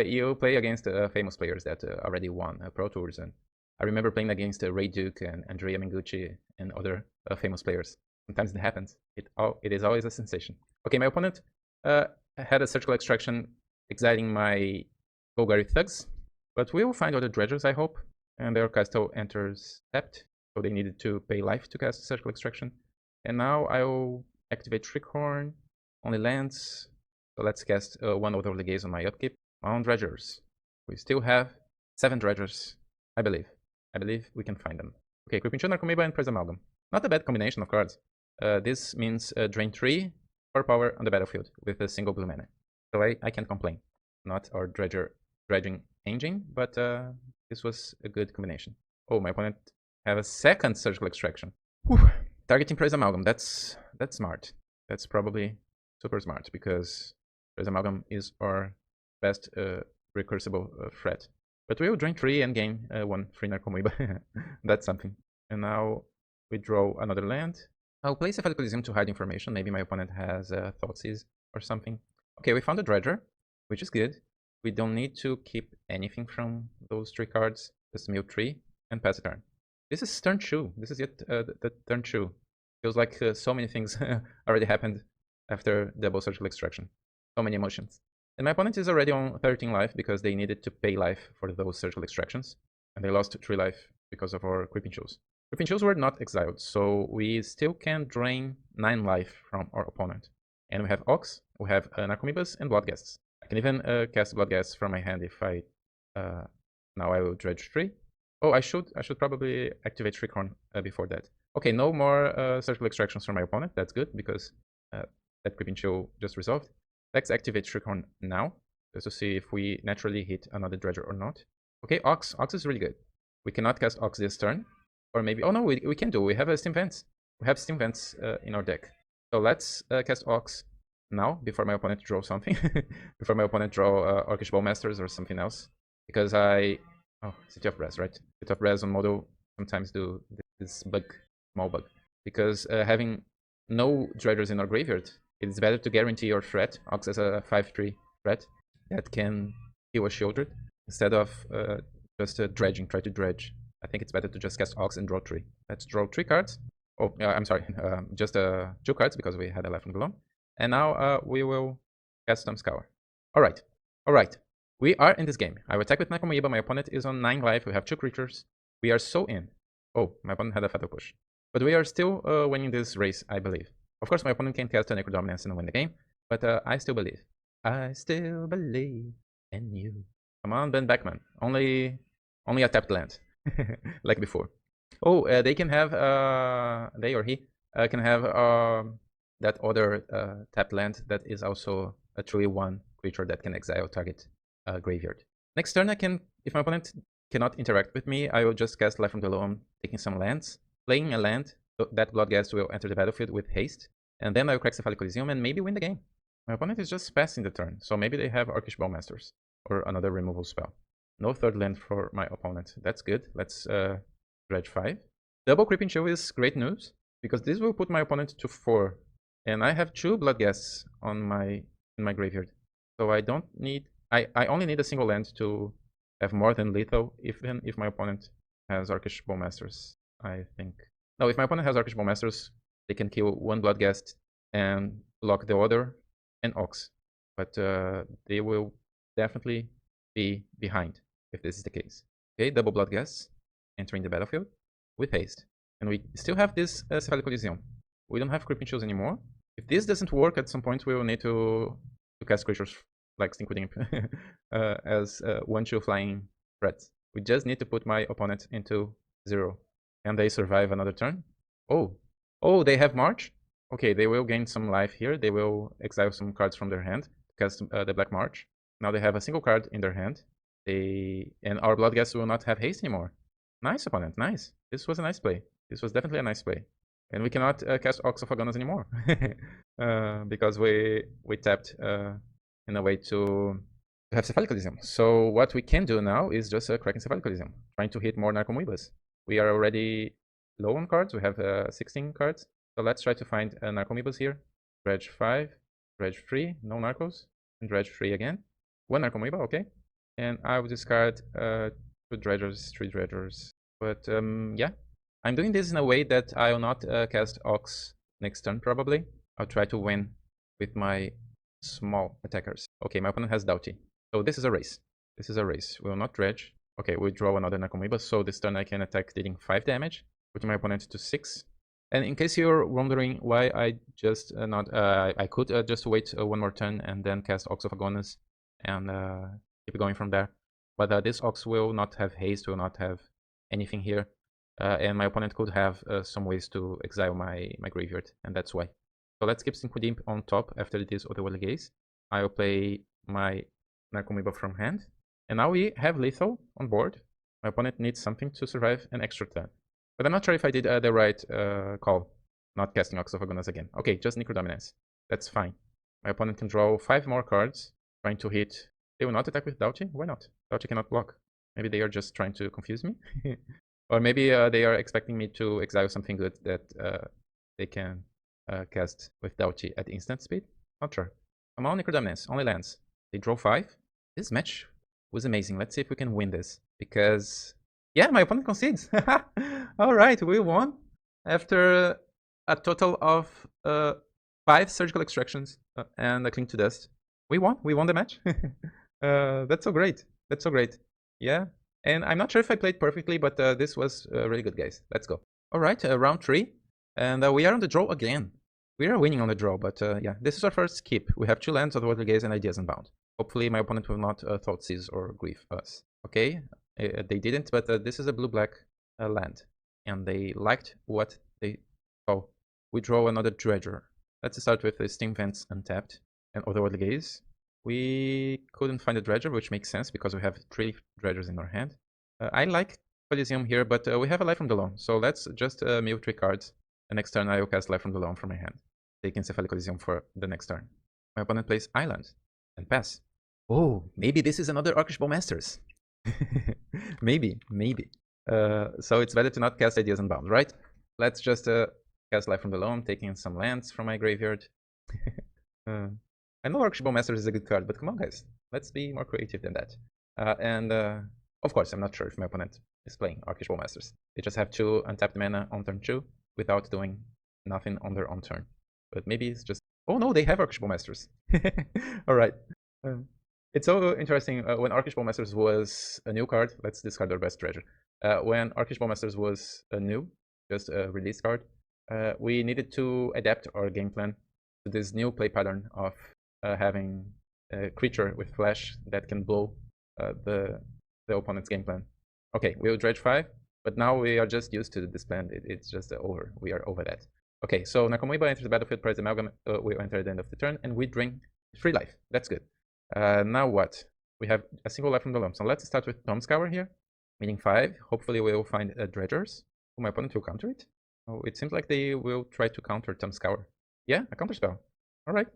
you play against famous players that already won Pro Tours, and I remember playing against Ray Duke and Andrea Mengucci and other famous players. Sometimes it happens. It is always a sensation. Okay, my opponent had a Surgical Extraction exiting my Golgari Thugs, but we will find other Dredgers, I hope. And their Castle enters tapped, so they needed to pay life to cast Surgical Extraction. And now I'll activate Shriekhorn, only lands. So let's cast one Otherworldly Gaze on my upkeep. On Dredgers. We still have 7 Dredgers, I believe. I believe we can find them. Okay, Creeping Chill, Narcomoeba, and Press Amalgam. Not a bad combination of cards. This means drain 3 for power on the battlefield with a single blue mana. So I can't complain. Not our dredging engine, but this was a good combination. Oh, my opponent have a second Surgical Extraction. Whew. Targeting Press Amalgam, that's smart. That's probably super smart, because Press Amalgam is our best recursible threat. But we will drain 3 and gain 1 free Narcomoeba. That's something. And now we draw another land. I'll play Cephalid Coliseum to hide information. Maybe my opponent has Thoughtseize or something. Okay, we found a Dredger, which is good. We don't need to keep anything from those 3 cards. Just mill 3 and pass the turn. This is turn 2. This is yet the turn 2. Feels like so many things already happened after double Surgical Extraction. So many emotions. And my opponent is already on 13 life because they needed to pay life for those Surgical Extractions. And they lost 3 life because of our Creeping Chills. Creeping Chills were not exiled, so we still can drain 9 life from our opponent. And we have Ox, we have Narcomoebas, and Bloodghasts. I can even cast Bloodghasts from my hand if I... now I will dredge 3. Oh, I should probably activate Shriekhorn before that. Okay, no more Surgical Extractions from my opponent. That's good, because that Creeping Chill just resolved. Let's activate Shriekhorn now, just to see if we naturally hit another Dredger or not. Okay, Ox. Ox is really good. We cannot cast Ox this turn. Or maybe... Oh no, we can do. We have a Steam Vents. We have Steam Vents in our deck. So let's cast Ox now, before my opponent draws something. Before my opponent draw Orcish Bowmasters or something else. Because I... Oh, City of Brass, right? City of Brass on model sometimes do this bug, small bug. Because having no Dredgers in our graveyard, it's better to guarantee your threat. Ox has a 5/3 threat that can heal a Shieldred, instead of just dredging, try to dredge. I think it's better to just cast Ox and draw 3. Let's draw 3 cards. Oh, I'm sorry, just 2 cards because we had a life on below. And now we will cast Tome Scour. Alright, alright. We are in this game. I will attack with Narcomoeba. My opponent is on 9 life. We have 2 creatures. We are so in. Oh, my opponent had a Fatal Push. But we are still winning this race, I believe. Of course, my opponent can cast a Necro Dominance and win the game, but I still believe. I still believe in you. Come on, BennBeckman. Only a tapped land, like before. Oh, they can have, they or he can have that other tapped land that is also a 3/1 creature that can exile target graveyard. Next turn, I can, if my opponent cannot interact with me, I will just cast Life from Below, taking some lands, playing a land. That Bloodghast will enter the battlefield with haste, and then I will crack Cephalid Coliseum and maybe win the game. My opponent is just passing the turn, so maybe they have Orcish Bowmasters or another removal spell. No third land for my opponent. That's good. Let's dredge 5. Double Creeping Chill is great news, because this will put my opponent to 4, and I have 2 Bloodghasts in my graveyard, so I don't need... I only need a single land to have more than lethal, even if my opponent has Orcish Bowmasters, I think. No, if my opponent has Orcish Bowmasters, they can kill 1 Bloodghast and block the other and Ox. But they will definitely be behind if this is the case. Okay, double Bloodghasts. entering the battlefield with haste. And we still have this Cephalid Coliseum. We don't have Creeping Shields anymore. If this doesn't work, at some point we will need to cast creatures like Stinkwood Imp as 1/2 flying threats. We just need to put my opponent into 0. Can they survive another turn? Oh, they have March? Okay, they will gain some life here. They will exile some cards from their hand to cast the Black March. Now they have a single card in their hand. And our Bloodghast will not have haste anymore. Nice, opponent, nice. This was a nice play. This was definitely a nice play. And we cannot cast Ox of Agonas anymore because we tapped in a way to have Cephalid Coliseum. So what we can do now is just cracking Cephalid Coliseum, trying to hit more Narcomoebas. We are already low on cards. We have 16 cards. So let's try to find Narcomoebas here. Dredge 5, Dredge 3, no Narcos, and Dredge 3 again. 1 Narcomoeba, okay. And I will discard 2 Dredgers, 3 Dredgers. But yeah, I'm doing this in a way that I will not cast Ox next turn, probably. I'll try to win with my small attackers. Okay, my opponent has Doughty. So this is a race. This is a race. We will not Dredge. Okay, we draw another Narcomoeba, so this turn I can attack dealing 5 damage, putting my opponent to 6. And in case you're wondering why I just I could just wait 1 more turn and then cast Ox of Agonas and keep going from there. But this Ox will not have haste, will not have anything here. And my opponent could have some ways to exile my graveyard, and that's why. So let's keep Stinkwood Imp on top after this Otherworldly Gaze. I'll play my Narcomoeba from hand. And now we have lethal on board. My opponent needs something to survive an extra turn. But I'm not sure if I did the right call, not casting Ox of Agonas again. Okay, just Necro Dominance. That's fine. My opponent can draw 5 more cards, trying to hit. They will not attack with Doughty? Why not? Doughty cannot block. Maybe they are just trying to confuse me. Or maybe they are expecting me to exile something good that they can cast with Doughty at instant speed. Not sure. Come on, Necro Dominance. Only lands. They draw 5. This match was amazing. Let's see if we can win this. Because, yeah, my opponent concedes. Alright, we won. After a total of 5 surgical extractions and a cling to dust. We won. We won the match. That's so great. That's so great. Yeah. And I'm not sure if I played perfectly, but this was really good, guys. Let's go. Alright, round 3. And we are on the draw again. We are winning on the draw, but yeah, this is our first skip. We have 2 lands, Otherworldly Gaze and Ideas Unbound. Hopefully my opponent will not Thought Seize or Grief us. Okay, they didn't, but this is a blue-black land. And they liked what they saw. We draw another Dredger. Let's start with the Steam Vents untapped and Otherworldly Gaze. We couldn't find a Dredger, which makes sense because we have 3 Dredgers in our hand. I like Coliseum here, but we have a Life from the Loam. So let's just mill 3 cards. And next turn I will cast Life from the Loam from my hand, taking Cephalid Coliseum for the next turn. My opponent plays Island and pass. Oh, maybe this is another Archball Masters. maybe. So it's better to not cast Ideas Unbound, right? Let's just cast Life from the Loam, taking some lands from my graveyard. I know Archball Masters is a good card, but come on, guys. Let's be more creative than that. Of course, I'm not sure if my opponent is playing Archball Masters. They just have 2 untapped mana on turn 2 without doing nothing on their own turn. But maybe it's just... Oh no, they have Archball Masters. Alright. It's so interesting, when Archball Masters was a new card, let's discard our best treasure. When Archball Masters was a new, just a release card, we needed to adapt our game plan to this new play pattern of having a creature with flash that can blow the opponent's game plan. Okay, we'll Dredge 5, but now we are just used to this plan. It's just over. We are over that. Okay, so Narcomoeba enters the battlefield, prize Amalgam, we enter at the end of the turn, and we drain 3 life. That's good. Now what? We have a single life from the loam. So let's start with Tome Scour here, meaning 5. Hopefully we will find Dredgers. My opponent will counter it. Oh, it seems like they will try to counter Tome Scour. Yeah, a counter spell. Alright,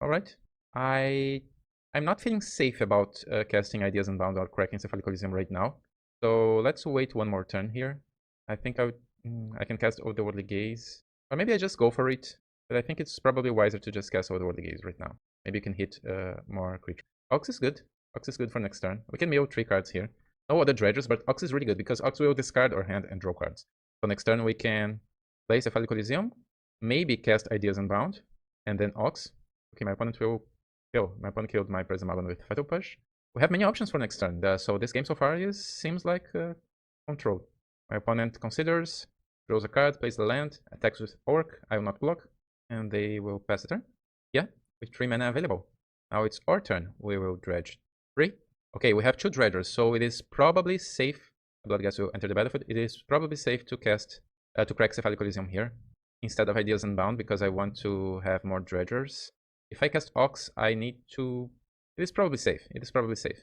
alright. I'm not feeling safe about casting Ideas Unbound or cracking Cephalid Coliseum right now. So let's wait 1 more turn here. I think I can cast Otherworldly Gaze. Or maybe I just go for it. But I think it's probably wiser to just cast Otherworldly Gaze right now. Maybe you can hit more creatures. Ox is good. Ox is good for next turn. We can mill 3 cards here. No other Dredgers, but Ox is really good because Ox will discard our hand and draw cards. So next turn we can play Cephalid Coliseum, maybe cast Ideas Unbound, and then Ox. Okay, my opponent will kill. My opponent killed my Prize Amalgam with Fatal Push. We have many options for next turn, so this game so far seems like controlled. My opponent considers, draws a card, plays the land, attacks with Orc. I will not block, and they will pass the turn. Yeah, with 3 mana available. Now it's our turn. We will dredge 3. Okay, we have 2 dredgers, so it is probably safe. Bloodghast will enter the battlefield. It is probably safe to cast to crack Cephalid Coliseum here instead of Ideas Unbound because I want to have more dredgers. If I cast Ox, I need to. It is probably safe. It is probably safe.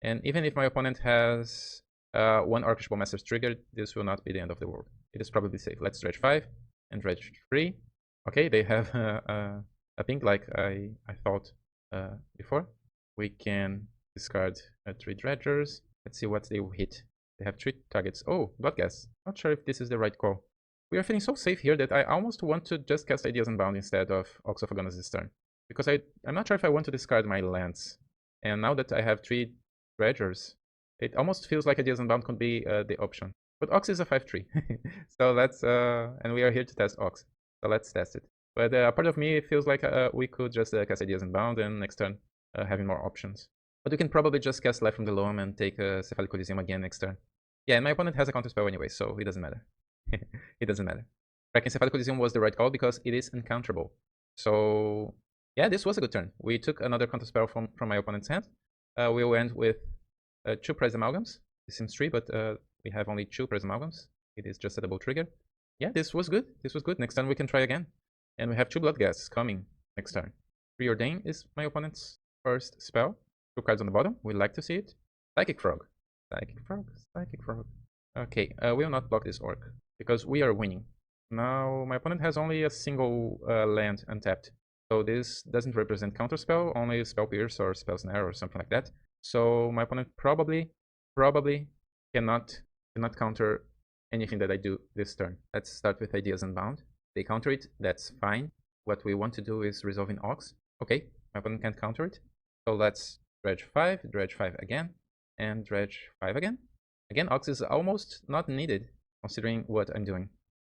And even if my opponent has 1 Archbishop Masters triggered, this will not be the end of the world. It is probably safe. Let's dredge 5 and dredge 3. Okay, they have a pink like I thought before. We can discard 3 dredgers. Let's see what they will hit. They have 3 targets. Oh, Bloodghast. Not sure if this is the right call. We are feeling so safe here that I almost want to just cast Ideas Unbound instead of Ox of Agonas this turn. Because I'm not sure if I want to discard my lands. And now that I have 3 dredgers, it almost feels like Ideas Unbound could be the option. But Ox is a 5/3. So let's, and we are here to test Ox. So let's test it. But a part of me feels like we could just cast Ideas Unbound and next turn having more options. But we can probably just cast Life from the Loam and take Cephalid Coliseum again next turn. Yeah, and my opponent has a counterspell anyway, so it doesn't matter. It doesn't matter. Cracking Cephalid Coliseum was the right call because it is uncounterable. So yeah, this was a good turn. We took another counterspell from my opponent's hand. We will end with 2 Prize Amalgams. This seems 3, but we have only 2 Prize Amalgams. It is just a double trigger. Yeah, this was good. This was good. Next turn we can try again. And we have 2 Bloodghasts coming next turn. Preordain is my opponent's first spell. 2 cards on the bottom. We like to see it. Psychic Frog. Psychic Frog. Psychic Frog. Okay, we will not block this Orc because we are winning. Now my opponent has only a single land untapped. So this doesn't represent counterspell, only Spell Pierce or Spell Snare or something like that. So my opponent probably cannot counter anything that I do this turn. Let's start with Ideas Unbound. They counter it, that's fine. What we want to do is resolving Ox. Okay, my opponent can't counter it. So let's dredge 5 again, and dredge 5 again. Again, Ox is almost not needed considering what I'm doing.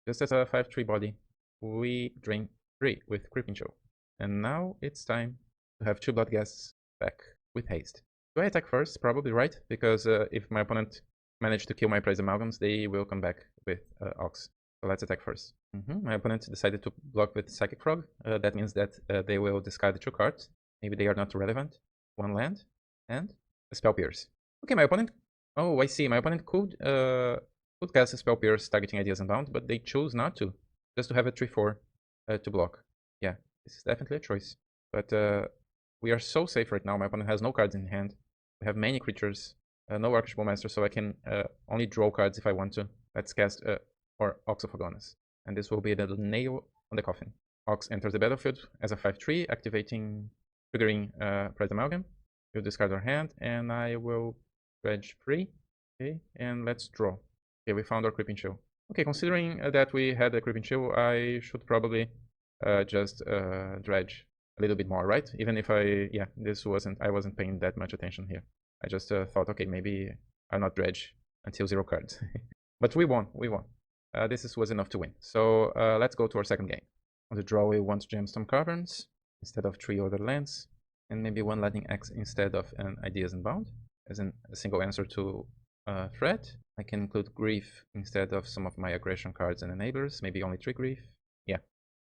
Just as a 5/3 body, we drain 3 with Creeping Chill. And now it's time to have 2 Bloodghasts back with haste. Do I attack first? Probably, right? Because if my opponent managed to kill my Prize Amalgams, they will come back with Ox. So let's attack first. My opponent decided to block with Psychic Frog. That means that they will discard 2 cards. Maybe they are not relevant. 1 land and a Spell Pierce. Okay, my opponent... Oh, I see. My opponent could cast a Spell Pierce targeting Ideas Unbound, but they chose not to. Just to have a 3/4 to block. Yeah, this is definitely a choice. But we are so safe right now. My opponent has no cards in hand. We have many creatures. No Archbishop Master, so I can only draw cards if I want to. Let's cast or Ox of Agonas. And this will be the nail on the coffin. Ox enters the battlefield as a 5/3, activating, triggering Prize Amalgam. We'll discard our hand, and I will dredge 3. Okay, and let's draw. Okay, we found our Creeping Chill. Okay, considering that we had a Creeping Chill, I should probably just dredge a little bit more, right? Even if I wasn't paying that much attention here. I just thought, okay, maybe I'll not dredge until 0 cards. But we won. This was enough to win. So let's go to our second game. On the draw, we want Gemstone Caverns instead of 3 other lands, and maybe 1 Lightning Axe instead of an Ideas Unbound as a single answer to threat. I can include Grief instead of some of my aggression cards and enablers, maybe only 3 Grief. Yeah.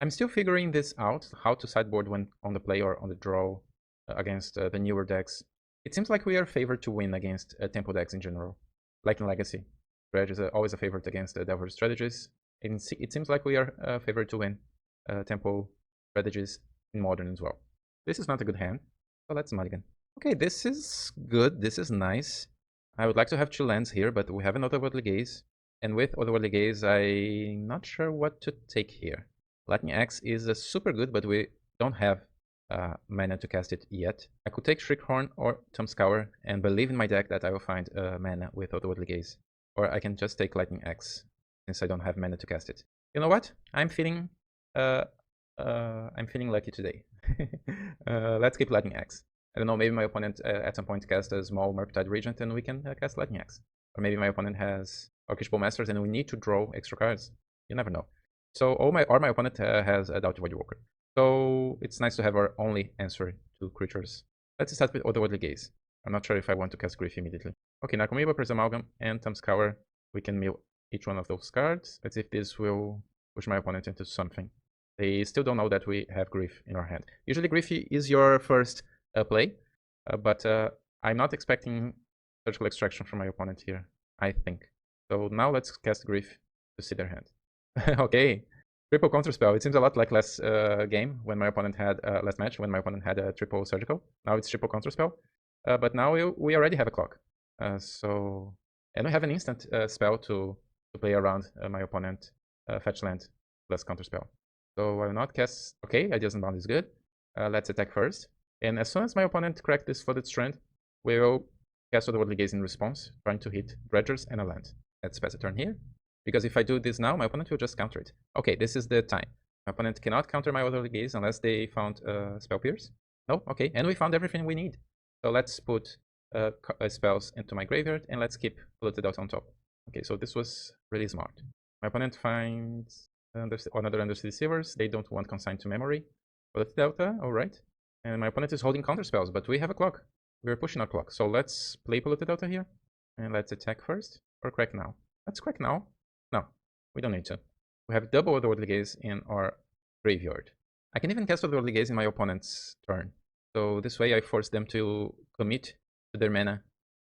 I'm still figuring this out, how to sideboard when on the play or on the draw against the newer decks. It seems like we are favored to win against tempo decks in general, like in Legacy. Dredge is always a favorite against Delver strategies. It seems like we are favored to win tempo strategies in Modern as well. This is not a good hand, so let's mulligan. Okay, this is good, this is nice. I would like to have 2 lands here, but we have an Otherworldly Gaze. And with Otherworldly Gaze, I'm not sure what to take here. Lightning Axe is super good, but we don't have mana to cast it yet. I could take Shriekhorn or Tome Scour and believe in my deck that I will find mana with Otherworldly Gaze. Or I can just take Lightning Axe, since I don't have mana to cast it. You know what? I'm feeling lucky today. Let's keep Lightning Axe. I don't know, maybe my opponent at some point cast a small Murktide Regent and we can cast Lightning Axe. Or maybe my opponent has Archbishop Masters and we need to draw extra cards. You never know. So, or my opponent has a Doughty Void Walker. So it's nice to have our only answer to creatures. Let's start with Otherworldly Gaze. I'm not sure if I want to cast Grief immediately. Okay, Narcomoeba, Prize Amalgam, and Tome Scour. We can mill each one of those cards. Let's see if this will push my opponent into something. They still don't know that we have Grief in our hand. Usually Grief is your first play, but I'm not expecting Surgical Extraction from my opponent here, I think. So now let's cast Grief to see their hand. Okay, triple counterspell. It seems a lot like last game when my opponent had last match when my opponent had a triple surgical. Now it's triple counterspell, but now we already have a clock. And we have an instant spell to play around my opponent fetch land plus counterspell. So I will not cast. Okay, Ideas Unbound is good. Let's attack first, and as soon as my opponent cracks this Flooded Strand, we will cast Otherworldly Gaze in response, trying to hit Dredgers and a land. Let's pass a turn here. Because if I do this now, my opponent will just counter it. Okay, this is the time. My opponent cannot counter my Otherworldly Gaze unless they found Spell Pierce. No? Okay, and we found everything we need. So let's put spells into my graveyard, and let's keep Polluted Delta on top. Okay, so this was really smart. My opponent finds another Undercity Seavers. They don't want Consigned to Memory. Polluted Delta, alright. And my opponent is holding counter spells, but we have a clock. We're pushing our clock. So let's play Polluted Delta here. And let's attack first, or crack now. Let's crack now. No, we don't need to. We have double Otherworldly Gaze in our graveyard. I can even cast Otherworldly Gaze in my opponent's turn. So this way I force them to commit to their mana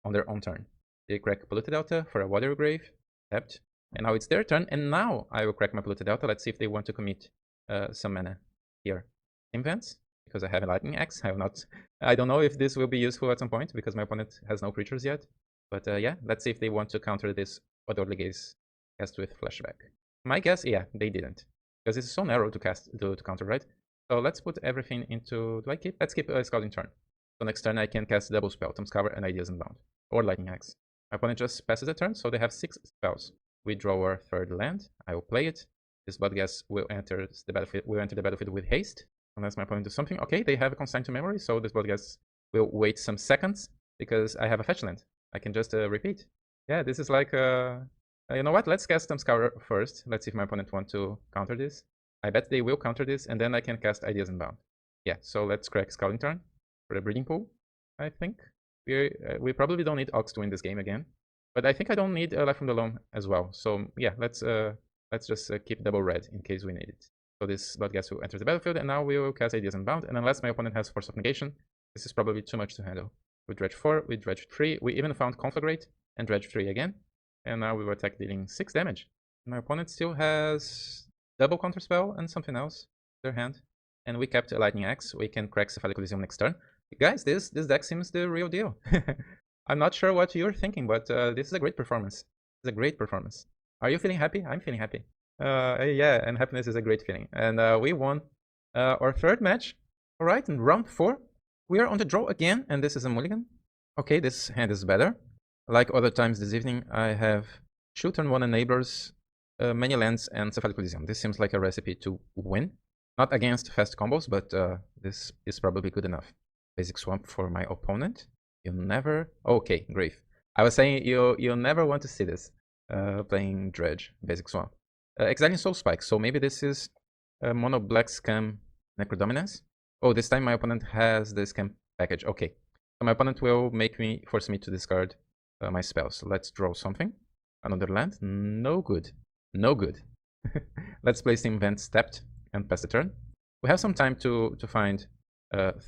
on their own turn. They crack Polluted Delta for a Water Grave, tapped. And now it's their turn, and now I will crack my Polluted Delta. Let's see if they want to commit some mana here. Invents, because I have a Lightning Axe. I don't know if this will be useful at some point, because my opponent has no creatures yet. But yeah, let's see if they want to counter this Otherworldly Gaze cast with Flashback. My guess, yeah, they didn't. Because it's so narrow to counter, right? So let's put everything into... Let's keep Scouting turn. So next turn I can cast double spell, Tome Scour and Ideas Unbound. Or Lightning Axe. My opponent just passes a turn, so they have 6 spells. We draw our third land. I will play it. This Bloodghast will enter the battlefield with haste. Unless my opponent does something. Okay, they have a Consigned to Memory, so this Bloodghast will wait some seconds because I have a fetch land. I can just repeat. Yeah, this is like... you know what? Let's cast Tome Scour first. Let's see if my opponent wants to counter this. I bet they will counter this, and then I can cast Ideas Unbound. Yeah, so let's crack Scouting turn for the Breeding Pool, I think. We probably don't need Ox to win this game again. But I think I don't need Life from the Loam as well. So yeah, let's just keep double red in case we need it. So this Bloodghast will enter the battlefield, and now we will cast Ideas Unbound. And unless my opponent has Force of Negation, this is probably too much to handle. We dredge 4, we dredge 3, we even found Conflagrate and dredge 3 again. And now we will attack dealing 6 damage. My opponent still has double counterspell and something else in their hand. And we kept a Lightning Axe. We can crack Cephalid Coliseum next turn. Guys, this deck seems the real deal. I'm not sure what you're thinking, but this is a great performance. It's a great performance. Are you feeling happy? I'm feeling happy. Yeah, and happiness is a great feeling. And we won our third match. Alright, in round 4. We are on the draw again, and this is a mulligan. Okay, this hand is better. Like other times this evening, I have Shoot turn 1 enablers, many lands, and Cephalid Coliseum. This seems like a recipe to win. Not against fast combos, but this is probably good enough. Basic Swamp for my opponent. You never... Okay, Grave. I was saying you never want to see this. Playing Dredge, Basic Swamp. Exiling Soul Spike, so maybe this is Mono Black Scam Necro Dominance. Oh, this time my opponent has the Scam package. Okay. So my opponent will force me to discard my spells. Let's draw something. Another land. No good. No good. Let's play Steam Vents tapped and pass the turn. We have some time to find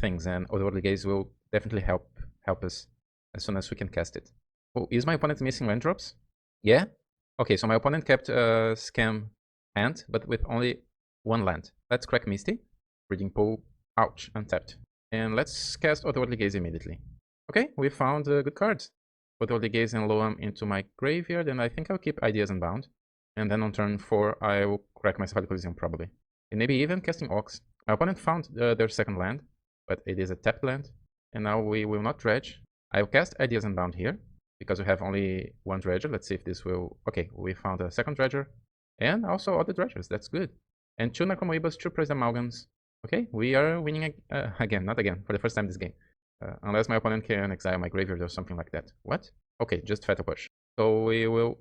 things, and Otherworldly Gaze will definitely help us as soon as we can cast it. Oh, is my opponent missing land drops? Yeah? Okay, so my opponent kept a Scam hand, but with only 1 land. Let's crack Misty. Breeding Pool. Ouch, untapped. And let's cast Otherworldly Gaze immediately. Okay, we found good cards. Otherworldly Gaze and Loam into my graveyard, and I think I'll keep Ideas Unbound. And then on turn 4, I will crack my Cephalid Coliseum probably. And maybe even casting Ox. My opponent found their second land, but it is a tapped land. And now we will not dredge. I will cast Ideas Unbound here, because we have only 1 dredger. Let's see if this will... Okay, we found a second dredger. And also other dredgers, that's good. And 2 Necromoebas, 2 Praise Amalgams. Okay, we are winning again, not again, for the first time this game. Unless my opponent can exile my graveyard or something like that. What? Okay, just Fatal Push. So we will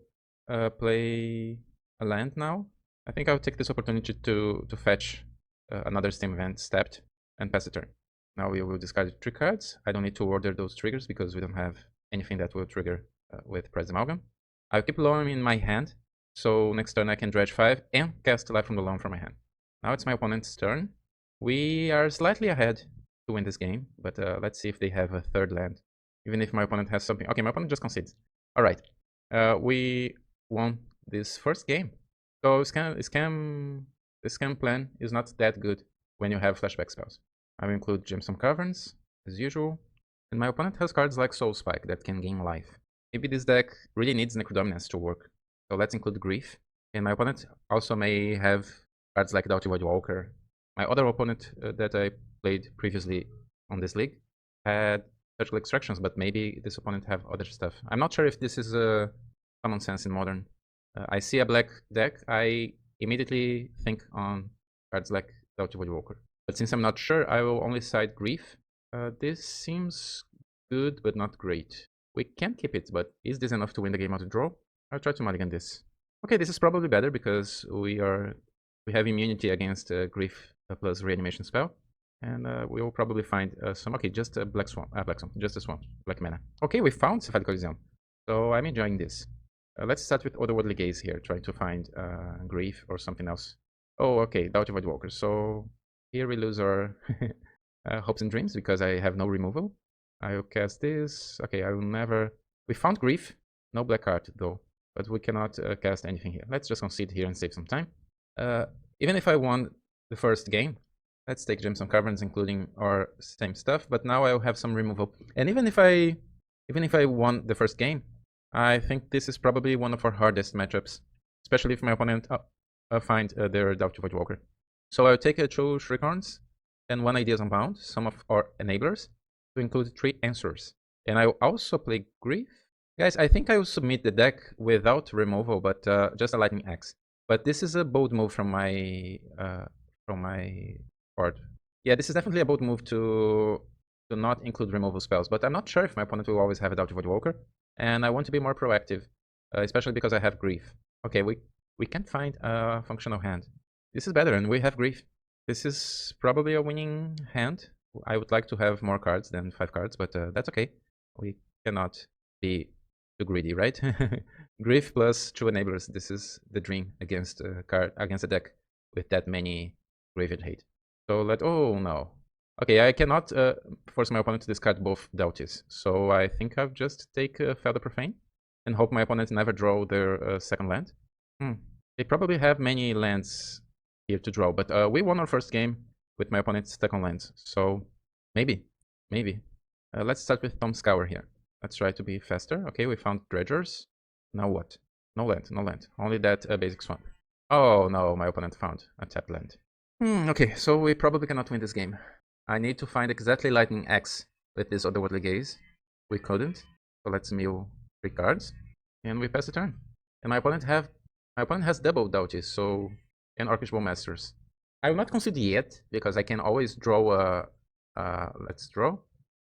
play a land now. I think I'll take this opportunity to fetch another Steam Event Stepped and pass the turn. Now we will discard 3 cards. I don't need to order those triggers because we don't have anything that will trigger with Praise Amalgam. I'll keep Loam in my hand. So next turn I can dredge 5 and cast Life from the Loam from my hand. Now it's my opponent's turn. We are slightly ahead to win this game, but let's see if they have a third land. Even if my opponent has something. Okay, my opponent just concedes. Alright. We won this first game. So the scam plan is not that good when you have flashback spells. I will include Gemstone Caverns, as usual. And my opponent has cards like Soul Spike that can gain life. Maybe this deck really needs Necrodominance to work. So let's include Grief. And my opponent also may have cards like Doughty Voidwalker. My other opponent that I played previously on this league had Surgical Extractions, but maybe this opponent have other stuff. I'm not sure if this is common sense in Modern. I see a black deck, I immediately think on cards like Doughty Voidwalker. But since I'm not sure, I will only side Grief. This seems good, but not great. We can keep it, but is this enough to win the game out of draw? I'll try to mulligan this. Okay, this is probably better because we have immunity against Grief plus reanimation spell. And we will probably find some... Okay, just a black swamp, just a swamp, black mana. Okay, we found Cephalid Coliseum. So I'm enjoying this. Let's start with Otherworldly Gaze here, trying to find Grief or something else. Oh, okay, Doughty Voidwalker. So here we lose our hopes and dreams because I have no removal. I will cast this. Okay, I will never... We found Grief. No black art though, but we cannot cast anything here. Let's just concede here and save some time. Even if I won the first game, let's take Gemstone Caverns, including our same stuff. But now I'll have some removal. And even if I won the first game, I think this is probably one of our hardest matchups, especially if my opponent find their Doughty Voidwalker. So I'll take 2 Shriekhorns and 1 Ideas Unbound, some of our enablers, to include 3 answers. And I'll also play Grief. Guys, I think I will submit the deck without removal, but just a Lightning Axe. But this is a bold move from my board. Yeah, this is definitely a bold move to not include removal spells, but I'm not sure if my opponent will always have a Doughty Voidwalker, and I want to be more proactive, especially because I have Grief. Okay, we can find a functional hand. This is better, and we have Grief. This is probably a winning hand. I would like to have more cards than 5 cards, but that's okay. We cannot be too greedy, right? Grief plus 2 enablers. This is the dream against a deck with that many graveyard hate. So oh no. Okay, I cannot force my opponent to discard both Doughties. So I think I'll just take Felder Profane and hope my opponent never draw their second land. They probably have many lands here to draw, but we won our first game with my opponent's second lands. So maybe. Let's start with Tome Scour here. Let's try to be faster. Okay, we found Dredgers. Now what? No land. Only that basic swamp. Oh no, my opponent found a tapped land. Okay, so we probably cannot win this game. I need to find exactly Lightning Axe with this Otherworldly Gaze. We couldn't, so let's mill 3 cards, and we pass the turn. And my opponent has double Doughties, so and Orcish Bowmasters. I will not concede yet because I can always draw let's draw.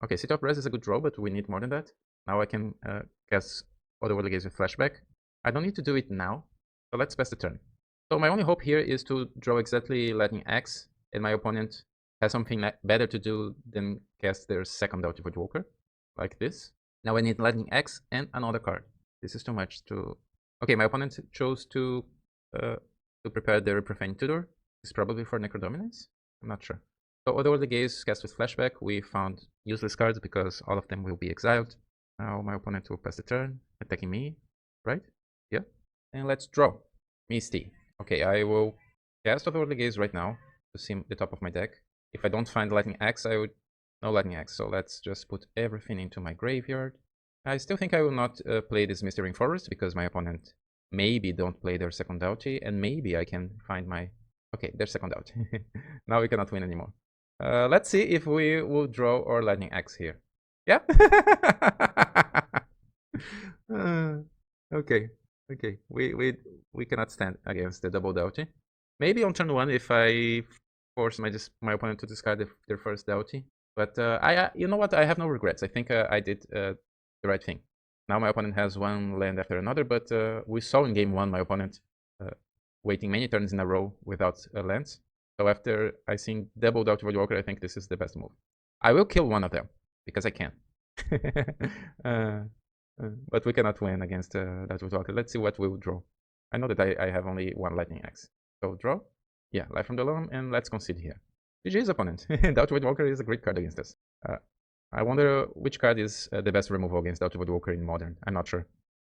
Okay, City of Brass is a good draw, but we need more than that. Now I can cast Otherworldly Gaze with Flashback. I don't need to do it now, so let's pass the turn. So my only hope here is to draw exactly Lightning Axe, and my opponent has something better to do than cast their second Doughty Voidwalker, like this. Now I need Lightning Axe and another card. This is too much to... Okay, my opponent chose to prepare their Profane Tutor. It's probably for Necrodominance? I'm not sure. So Otherworldly Gaze cast with Flashback. We found useless cards because all of them will be exiled. Now my opponent will pass the turn, attacking me, right? Yeah. And let's draw. Misty. Okay, I will cast Otherworldly Gaze right now to see the top of my deck. If I don't find Lightning Axe, I would... No Lightning Axe, so let's just put everything into my graveyard. I still think I will not play this Mistering Forest because my opponent maybe don't play their second Doughty, and maybe I can find my... Okay, their second Doughty. Now we cannot win anymore. Let's see if we will draw our Lightning Axe here. Yeah? Okay. We cannot stand against the double Doughty. Maybe on turn 1 if I force my opponent to discard their first Doughty. But you know what? I have no regrets. I think I did the right thing. Now my opponent has one land after another, but we saw in game 1 my opponent waiting many turns in a row without lands. So after I seen double Doughty Voidwalker, I think this is the best move. I will kill one of them because I can. But we cannot win against Doughty Voidwalker. Let's see what we will draw. I know that I have only one lightning axe. So draw. Yeah, Life from the Loam, and let's concede here. GG's opponent. Doubtwood Walker is a great card against us. I wonder which card is the best removal against Doubtwood Walker in Modern. I'm not sure.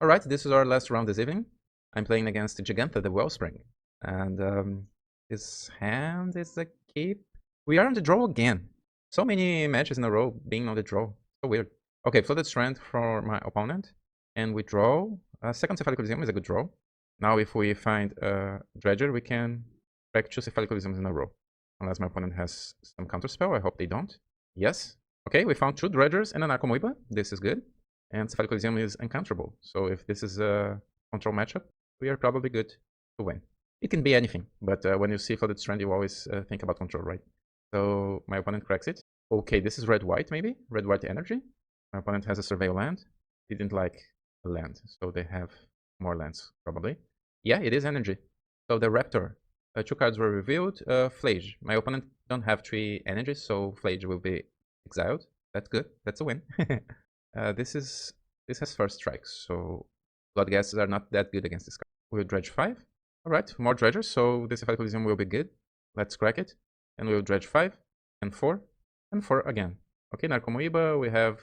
Alright, this is our last round this evening. I'm playing against Giganta, the Wellspring. And his hand is a keep. We are on the draw again. So many matches in a row being on the draw. So weird. Okay, Flooded Strand for my opponent. And we draw. Second Cephalid Coliseum is a good draw. Now if we find a Dredger, we can back 2 Cephalid Coliseums in a row. Unless my opponent has some counterspell. I hope they don't. Yes. Okay, we found 2 Dredgers and an Arcomoeba. This is good. And Cephalid Coliseum is uncounterable. So if this is a control matchup, we are probably good to win. It can be anything, but when you see Flooded Strand, you always think about control, right? So my opponent cracks it. Okay, this is red-white maybe? Red-white energy. My opponent has a Surveil land. He didn't like a land, so they have more lands, probably. Yeah, it is energy. So the Raptor. 2 cards were revealed. Flage. My opponent don't have 3 energies, so Flage will be exiled. That's good. That's a win. This has first strikes, so blood gases are not that good against this card. We'll dredge 5. Alright, more dredgers, so this Cephalid Coliseum will be good. Let's crack it. And we'll dredge 5, and 4, and 4 again. Okay, Narcomoeba, we have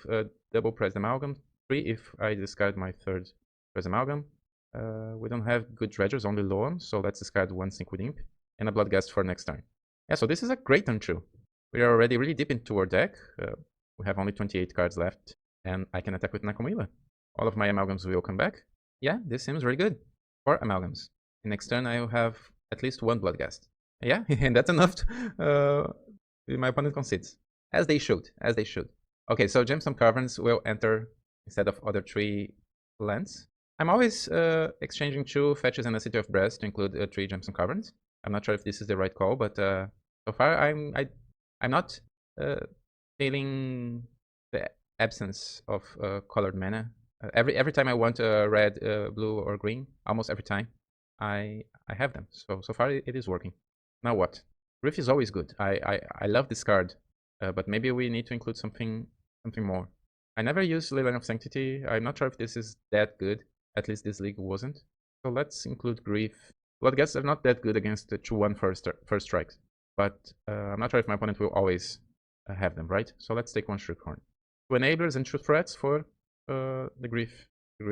double Pressed Amalgam. 3 if I discard my 3rd Pressed Amalgam. We don't have good dredgers, only Loam, so let's discard 1 Stinkwood Imp and a Bloodghast for next turn. Yeah, so this is a great turn 2. We are already really deep into our deck. We have only 28 cards left, and I can attack with Narcomoeba. All of my Amalgams will come back. Yeah, this seems really good. 4 Amalgams. And next turn I will have at least 1 Bloodghast. Yeah, and that's enough to, my opponent concedes. As they should, as they should. Okay, so Gemstone Caverns will enter instead of other 3 lands. I'm always exchanging 2 fetches and a City of Brass to include 3 Gemstone Caverns. I'm not sure if this is the right call, but so far I'm not feeling the absence of colored mana. Every time I want red, blue, or green, almost every time I have them. So far it is working. Now what? Riff is always good. I love this card, but maybe we need to include something more. I never use Leyline of Sanctity. I'm not sure if this is that good. At least this league wasn't. So let's include Grief. Bloodghasts are not that good against the 2-1 first strikes, but I'm not sure if my opponent will always have them, right? So let's take 1 Shriekhorn. 2 Enablers and 2 Threats for the Grief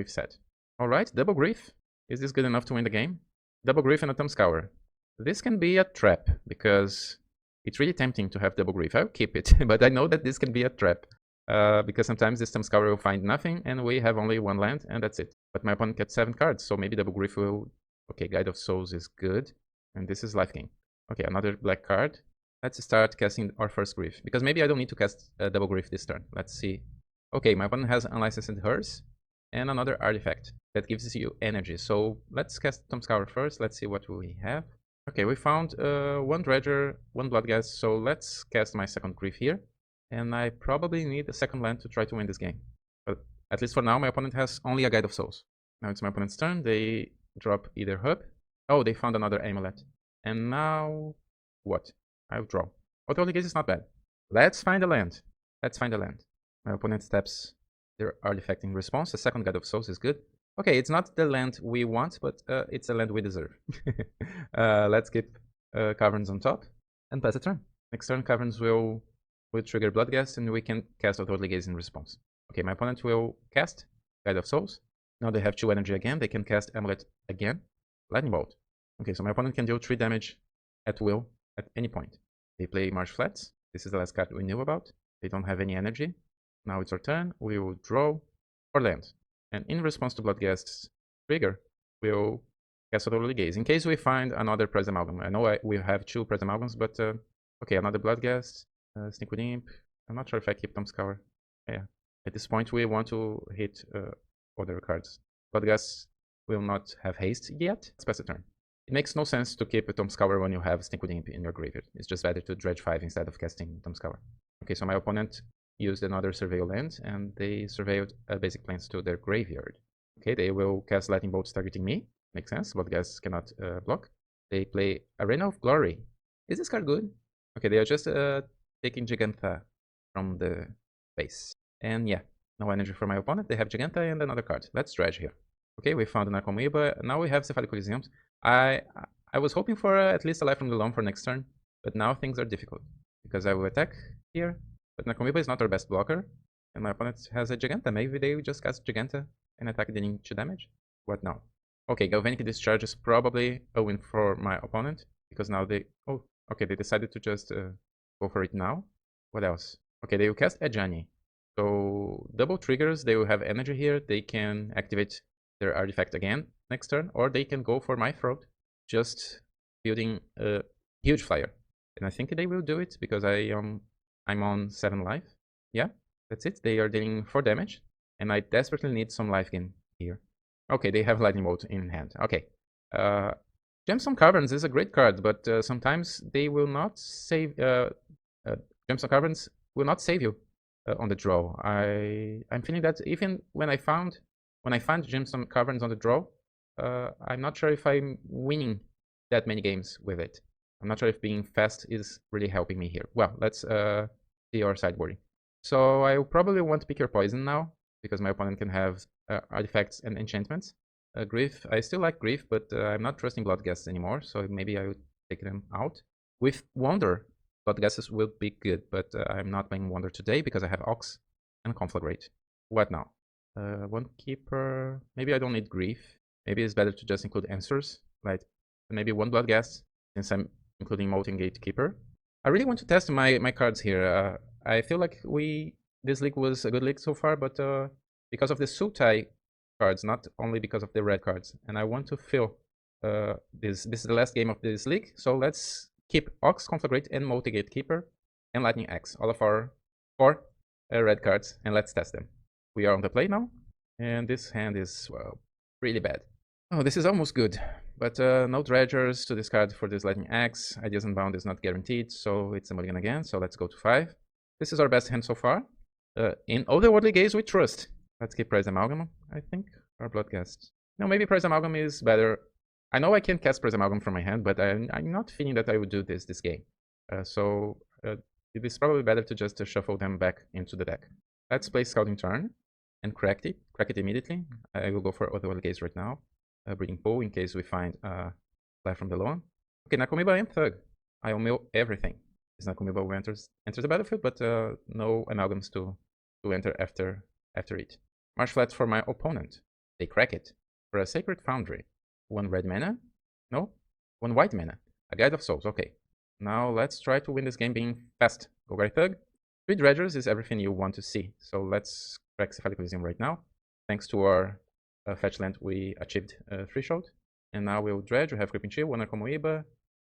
set. Alright, double Grief. Is this good enough to win the game? Double Grief and a Tome Scour. This can be a trap, because it's really tempting to have double Grief. I'll keep it, but I know that this can be a trap. Because sometimes this Tome Scour will find nothing, and we have only 1 land, and that's it. But my opponent gets 7 cards, so maybe double Grief will... Okay, Guide of Souls is good, and this is Life Gain. Okay, another black card. Let's start casting our first Grief, because maybe I don't need to cast double Grief this turn. Let's see. Okay, my opponent has Unlicensed Hearse, and another artifact that gives you energy. So let's cast Tome Scour first. Let's see what we have. Okay, we found 1 Dredger, 1 Bloodghast, so let's cast my second Grief here. And I probably need a second land to try to win this game. But at least for now, my opponent has only a Guide of Souls. Now it's my opponent's turn. They drop either Hub. Oh, they found another Amulet. And now... what? I'll draw. Otherly Gaze is not bad. Let's find a land. Let's find a land. My opponent taps their artifact in response. The second Guide of Souls is good. Okay, it's not the land we want, but it's the land we deserve. Let's keep Caverns on top and pass the turn. Next turn, Caverns will trigger Bloodghast, and we can cast Otherly Gaze in response. Okay, my opponent will cast Guide of Souls. Now they have 2 energy again. They can cast Amulet again. Lightning Bolt. Okay, so my opponent can deal 3 damage at will at any point. They play Marsh Flats. This is the last card we knew about. They don't have any energy. Now it's our turn. We will draw or land. And in response to Bloodghast's trigger, we'll cast Otherly Gaze. In case we find another Pressed Amalgam. I know we have 2 Pressed Amalgams, but okay, another Bloodghast. Stinkwood Imp. I'm not sure if I keep Tome Scour. Yeah. At this point, we want to hit other cards. Bloodghast will not have haste yet. Let's pass the turn. It makes no sense to keep a Tome Scour when you have Stinkwood Imp in your graveyard. It's just better to dredge 5 instead of casting Tome Scour. Okay, so my opponent used another Surveil land, and they surveilled basic plants to their graveyard. Okay, they will cast Lightning Bolts targeting me. Makes sense. Bloodghast cannot block. They play Arena of Glory. Is this card good? Okay, they are just taking Giganta from the base. And yeah, no energy for my opponent. They have Giganta and another card. Let's dredge here. Okay, we found an Amoeba. Now we have Cephalid Coliseums. I was hoping for at least a life from the loam for next turn, but now things are difficult because I will attack here. But Amoeba is not our best blocker, and my opponent has a Giganta. Maybe they will just cast Giganta and attack dealing 2 damage. What now? Okay, Galvanic Discharge is probably a win for my opponent because now they they decided to just go for it now. What else? Okay, they will cast Ajani. So double triggers, they will have energy here. They can activate their artifact again next turn, or they can go for my throat, just building a huge flyer. And I think they will do it because I'm on 7 life. Yeah, that's it. They are dealing 4 damage, and I desperately need some life gain here. Okay, they have Lightning Bolt in hand. Okay. Gemstone Caverns is a great card, but sometimes they will not save. Gemstone Caverns will not save you on the draw. I'm feeling that even when I find Gemstone Caverns on the draw, I'm not sure if I'm winning that many games with it. I'm not sure if being fast is really helping me here. Well, let's see our sideboarding. So I probably want to pick your poison now, because my opponent can have artifacts and enchantments. Grief, I still like Grief, but I'm not trusting Bloodghasts anymore, so maybe I would take them out. With Wonder, Bloodghasts will be good, but I'm not playing Wonder today because I have Ox and Conflagrate. What now? One Keeper, maybe I don't need Grief. Maybe it's better to just include Answers, right? Maybe one Bloodghast, since I'm including Molten Gatekeeper. I really want to test my cards here. I feel like this league was a good league so far, but because of the Sultai cards, not only because of the red cards. And I want to feel this is the last game of this league, so let's keep Ox, Conflagrate, and Molten Gatekeeper, and Lightning Axe, all of our 4 red cards, and let's test them. We are on the play now, and this hand is, well, really bad. Oh, this is almost good, but no dredgers to discard for this Lightning Axe. Ideas Unbound is not guaranteed, so it's a mulligan again, so let's go to 5. This is our best hand so far. In Otherworldly Gaze we trust. Let's keep Prize Amalgam, I think, or Bloodghast. No, maybe Prize Amalgam is better. I know I can cast Prize Amalgam from my hand, but I'm not feeling that I would do this game. So it is probably better to just shuffle them back into the deck. Let's play Scouting Turn and crack it immediately. I will go for Otherworldly Gaze right now. Breeding Pool in case we find life from the lawn. Okay, Nakomiba and Thug. I will mill everything. This Nakomiba will enters the battlefield, but no amalgams to enter after it. Marsh Flats for my opponent. They crack it. For a Sacred Foundry. 1 red mana? No? 1 white mana. A Guide of Souls, okay. Now let's try to win this game being fast. Go Guy Thug. 3 Dredgers is everything you want to see. So let's crack Cephalid Coliseum right now. Thanks to our fetch land, we achieved threshold. And now we'll dredge. We have Creeping Chill, 1 Amoeba,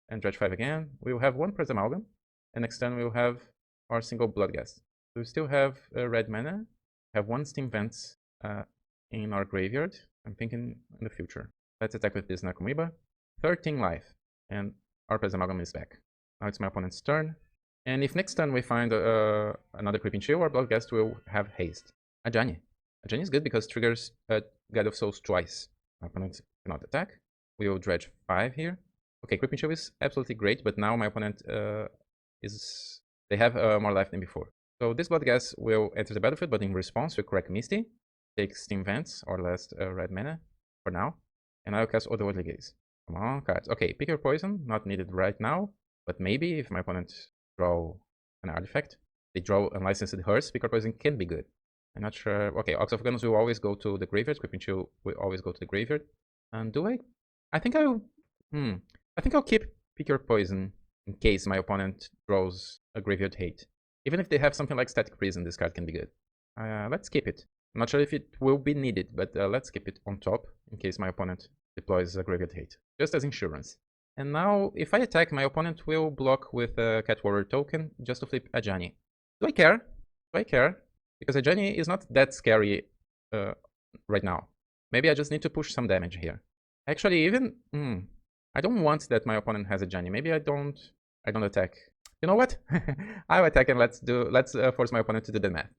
and dredge 5 again. We will have 1 Prize Amalgam. And next turn we'll have our single Bloodghast. We still have red mana. Have 1 Steam Vents in our graveyard. I'm thinking in the future. Let's attack with this Nakomiba. 13 life. And our Prize Amalgam is back. Now it's my opponent's turn. And if next turn we find another Creeping Chill, our Bloodghast will have haste. Ajani. Ajani is good because triggers Guide of Souls twice. My opponent cannot attack. We will dredge 5 here. Okay, Creeping Chill is absolutely great, but now my opponent they have more life than before. So this Bloodghast will enter the battlefield, but in response we crack Misty, take Steam Vents, or last red mana for now, and I'll cast Otherworldly Gaze. Come on, cards. Okay, pick your poison, not needed right now, but maybe if my opponent draw an artifact, they draw Unlicensed Hearse, pick your poison can be good. I'm not sure. Okay, Ox of Agonas will always go to the graveyard, Creeping Chill will always go to the graveyard. And do I think I'll keep pick your poison in case my opponent draws a graveyard hate. Even if they have something like Static Prison, this card can be good. Let's keep it. I'm not sure if it will be needed, but let's keep it on top in case my opponent deploys a graveyard hate, just as insurance. And now, if I attack, my opponent will block with a Cat Warrior token just to flip Ajani. Do I care? Do I care? Because Ajani is not that scary right now. Maybe I just need to push some damage here. Actually, even I don't want that my opponent has Ajani. Maybe I don't attack. You know what? I'll attack and let's force my opponent to do the math.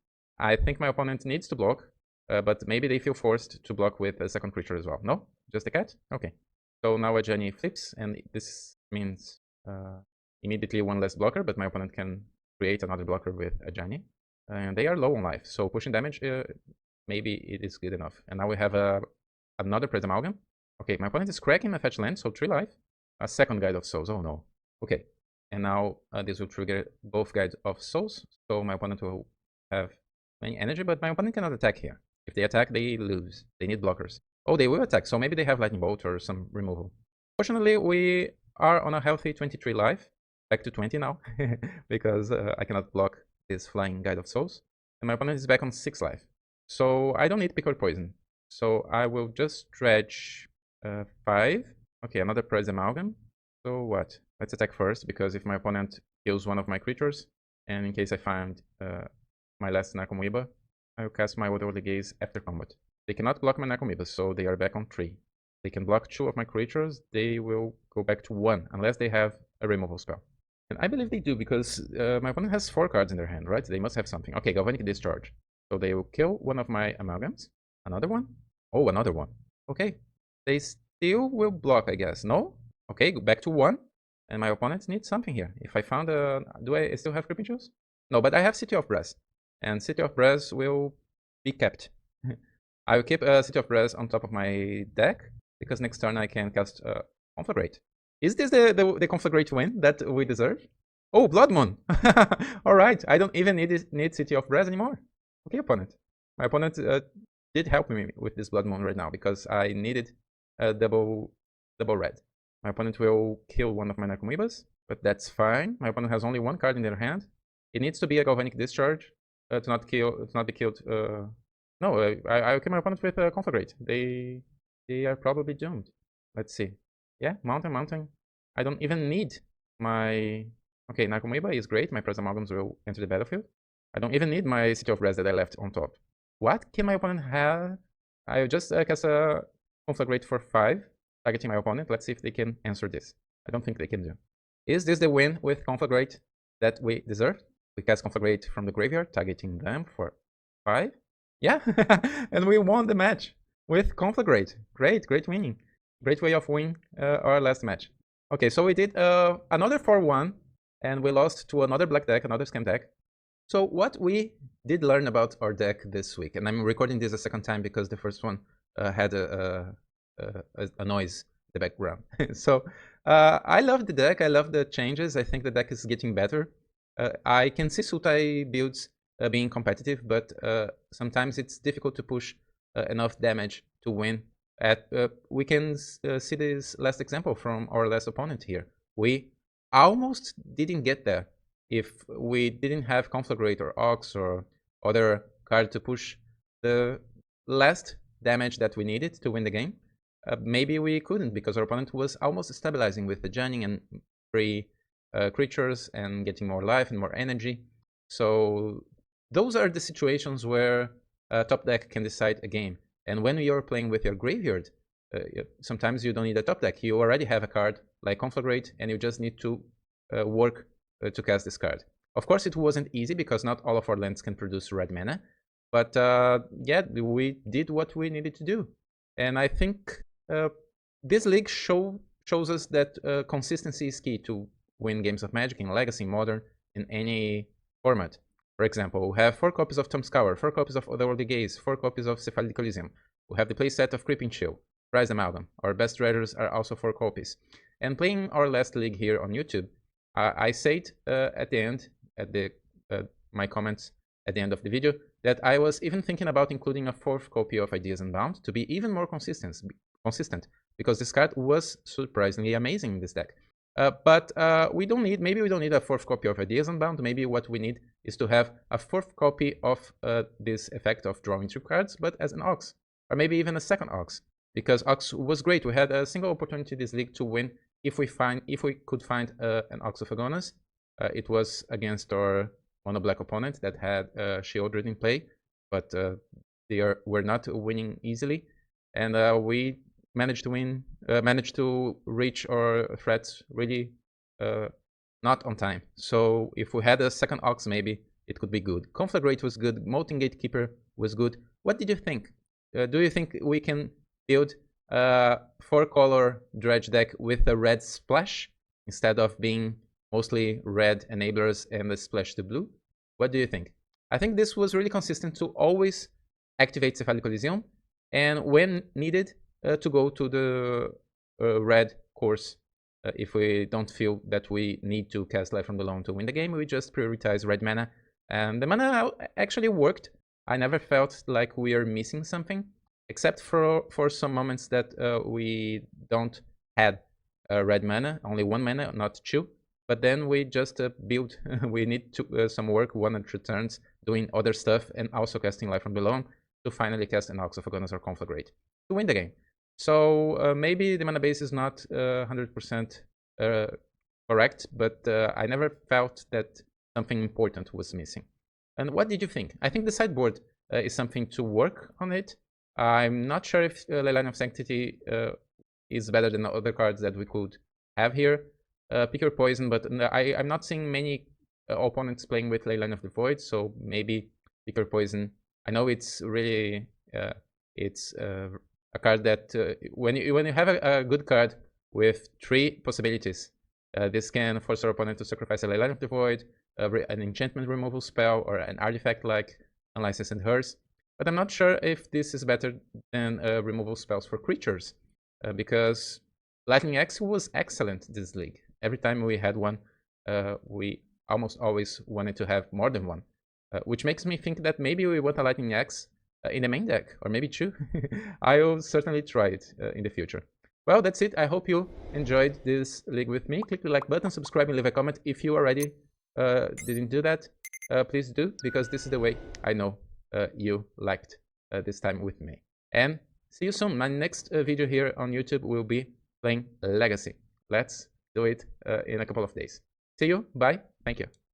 I think my opponent needs to block, but maybe they feel forced to block with a second creature as well. No? Just a cat? Okay. So now Ajani flips, and this means immediately 1 less blocker, but my opponent can create another blocker with Ajani. And they are low on life, so pushing damage, maybe it is good enough. And now we have a another Press Amalgam. Okay, my opponent is cracking my fetch land, so 3 life. A second Guide of Souls, oh no. Okay, and now this will trigger both Guides of Souls, so my opponent will have many energy, but my opponent cannot attack here. If they attack, they lose. They need blockers. Oh, they will attack, so maybe they have Lightning Bolt or some removal. Fortunately, we are on a healthy 23 life. Back to 20 now, because I cannot block this flying Guide of Souls. And my opponent is back on 6 life. So I don't need Pick or Poison. So I will just dredge 5. Okay, another Press Amalgam. So what? Let's attack first, because if my opponent kills one of my creatures, and in case I find my last Narcomoeba, I will cast my Otherworldly Gaze after combat. They cannot block my Narcomoeba, so they are back on 3. They can block 2 of my creatures, they will go back to 1, unless they have a removal spell. And I believe they do, because my opponent has 4 cards in their hand, right? They must have something. Okay, Galvanic Discharge. So they will kill one of my Amalgams. Another one? Oh, another one. Okay. They still will block, I guess. No? Okay, go back to 1. And my opponent needs something here. If I found a... Do I still have Creeping Chills? No, but I have City of Brass. And City of Brass will be kept. I will keep City of Brass on top of my deck, because next turn I can cast Conflagrate. Is this the Conflagrate win that we deserve? Oh, Blood Moon! Alright, I don't even need City of Brass anymore. Okay, opponent. My opponent did help me with this Blood Moon right now, because I needed double red. My opponent will kill one of my Narcomoebas, but that's fine. My opponent has only 1 card in their hand. It needs to be a Galvanic Discharge to not be killed. No, I'll kill my opponent with Conflagrate. They are probably doomed. Let's see. Yeah, Mountain. I don't even need my... Okay, Narcomoeba is great. My Press Amalgams will enter the battlefield. I don't even need my City of Brass that I left on top. What can my opponent have? I'll just cast a Conflagrate for 5, targeting my opponent. Let's see if they can answer this. I don't think they can do. Is this the win with Conflagrate that we deserve? We cast Conflagrate from the graveyard, targeting them for 5. Yeah, and we won the match with Conflagrate. Great winning. Great way of winning our last match. Okay, so we did another 4-1, and we lost to another black deck, another scam deck. So what we did learn about our deck this week, and I'm recording this a second time because the first one had a noise in the background. So I love the deck, I love the changes, I think the deck is getting better. I can see Sultai builds being competitive, but sometimes it's difficult to push enough damage to win. We can see this last example from our last opponent here. We almost didn't get there if we didn't have Conflagrate or Ox or other card to push the last damage that we needed to win the game. Maybe we couldn't, because our opponent was almost stabilizing with the Janning and 3 creatures and getting more life and more energy. So those are the situations where top deck can decide a game. And when you're playing with your graveyard, sometimes you don't need a top deck. You already have a card like Conflagrate, and you just need to work to cast this card. Of course, it wasn't easy, because not all of our lands can produce red mana. But yeah, we did what we needed to do. And I think this league shows us that consistency is key to win games of Magic in Legacy, Modern, in any format. For example, we have 4 copies of Tome Scour, 4 copies of Otherworldly Gaze, 4 copies of Cephalid Coliseum. We have the playset of Creeping Chill, Press Amalgam. Our best treasures are also 4 copies. And playing our last league here on YouTube, I said at the end, at my comments at the end of the video, that I was even thinking about including a 4th copy of Ideas Unbound to be even more consistent, because this card was surprisingly amazing in this deck. But maybe we don't need a 4th copy of Ideas Unbound. Maybe what we need is to have a 4th copy of this effect of drawing 2 cards, but as an Ox, or maybe even a second Ox, because Ox was great. We had a single opportunity this league to win if we could find an Ox of Agonas. It was against our mono black opponent that had Shieldred in play, but were not winning easily, and we managed to reach our threats really not on time. So if we had a second Ox, maybe it could be good. Conflagrate was good. Molten Gatekeeper was good. What did you think? Do you think we can build a 4-color dredge deck with a red splash instead of being mostly red enablers and a splash to blue? What do you think? I think this was really consistent to always activate Cephalid Coliseum, and when needed, to go to the red course. If we don't feel that we need to cast Life from Below to win the game, we just prioritize red mana. And the mana actually worked. I never felt like we are missing something, except for some moments that we don't had red mana, only 1 mana, not 2. But then we just build, we need to, some work, 1 or 2 turns, doing other stuff, and also casting Life from Below to finally cast an Ox of Agonas or Conflagrate to win the game. So maybe the mana base is not 100% correct, but I never felt that something important was missing. And what did you think? I think the sideboard is something to work on it. I'm not sure if Leyline of Sanctity is better than the other cards that we could have here. Pick your poison, but I'm not seeing many opponents playing with Leyline of the Void, so maybe pick your poison. I know it's really it's a card that when you have a good card with 3 possibilities, this can force our opponent to sacrifice a Leyline of the Void, an enchantment removal spell, or an artifact like Unlicensed Hearse. But I'm not sure if this is better than removal spells for creatures, because Lightning Axe was excellent this league. Every time we had one, we almost always wanted to have more than one, which makes me think that maybe we want a Lightning Axe in the main deck, or maybe 2. I will certainly try it in the future. Well, that's it. I hope you enjoyed this league with me. Click the like button, subscribe, and leave a comment. If you already didn't do that, please do, because this is the way I know you liked this time with me. And see you soon. My next video here on YouTube will be playing Legacy. Let's do it in a couple of days. See you. Bye. Thank you.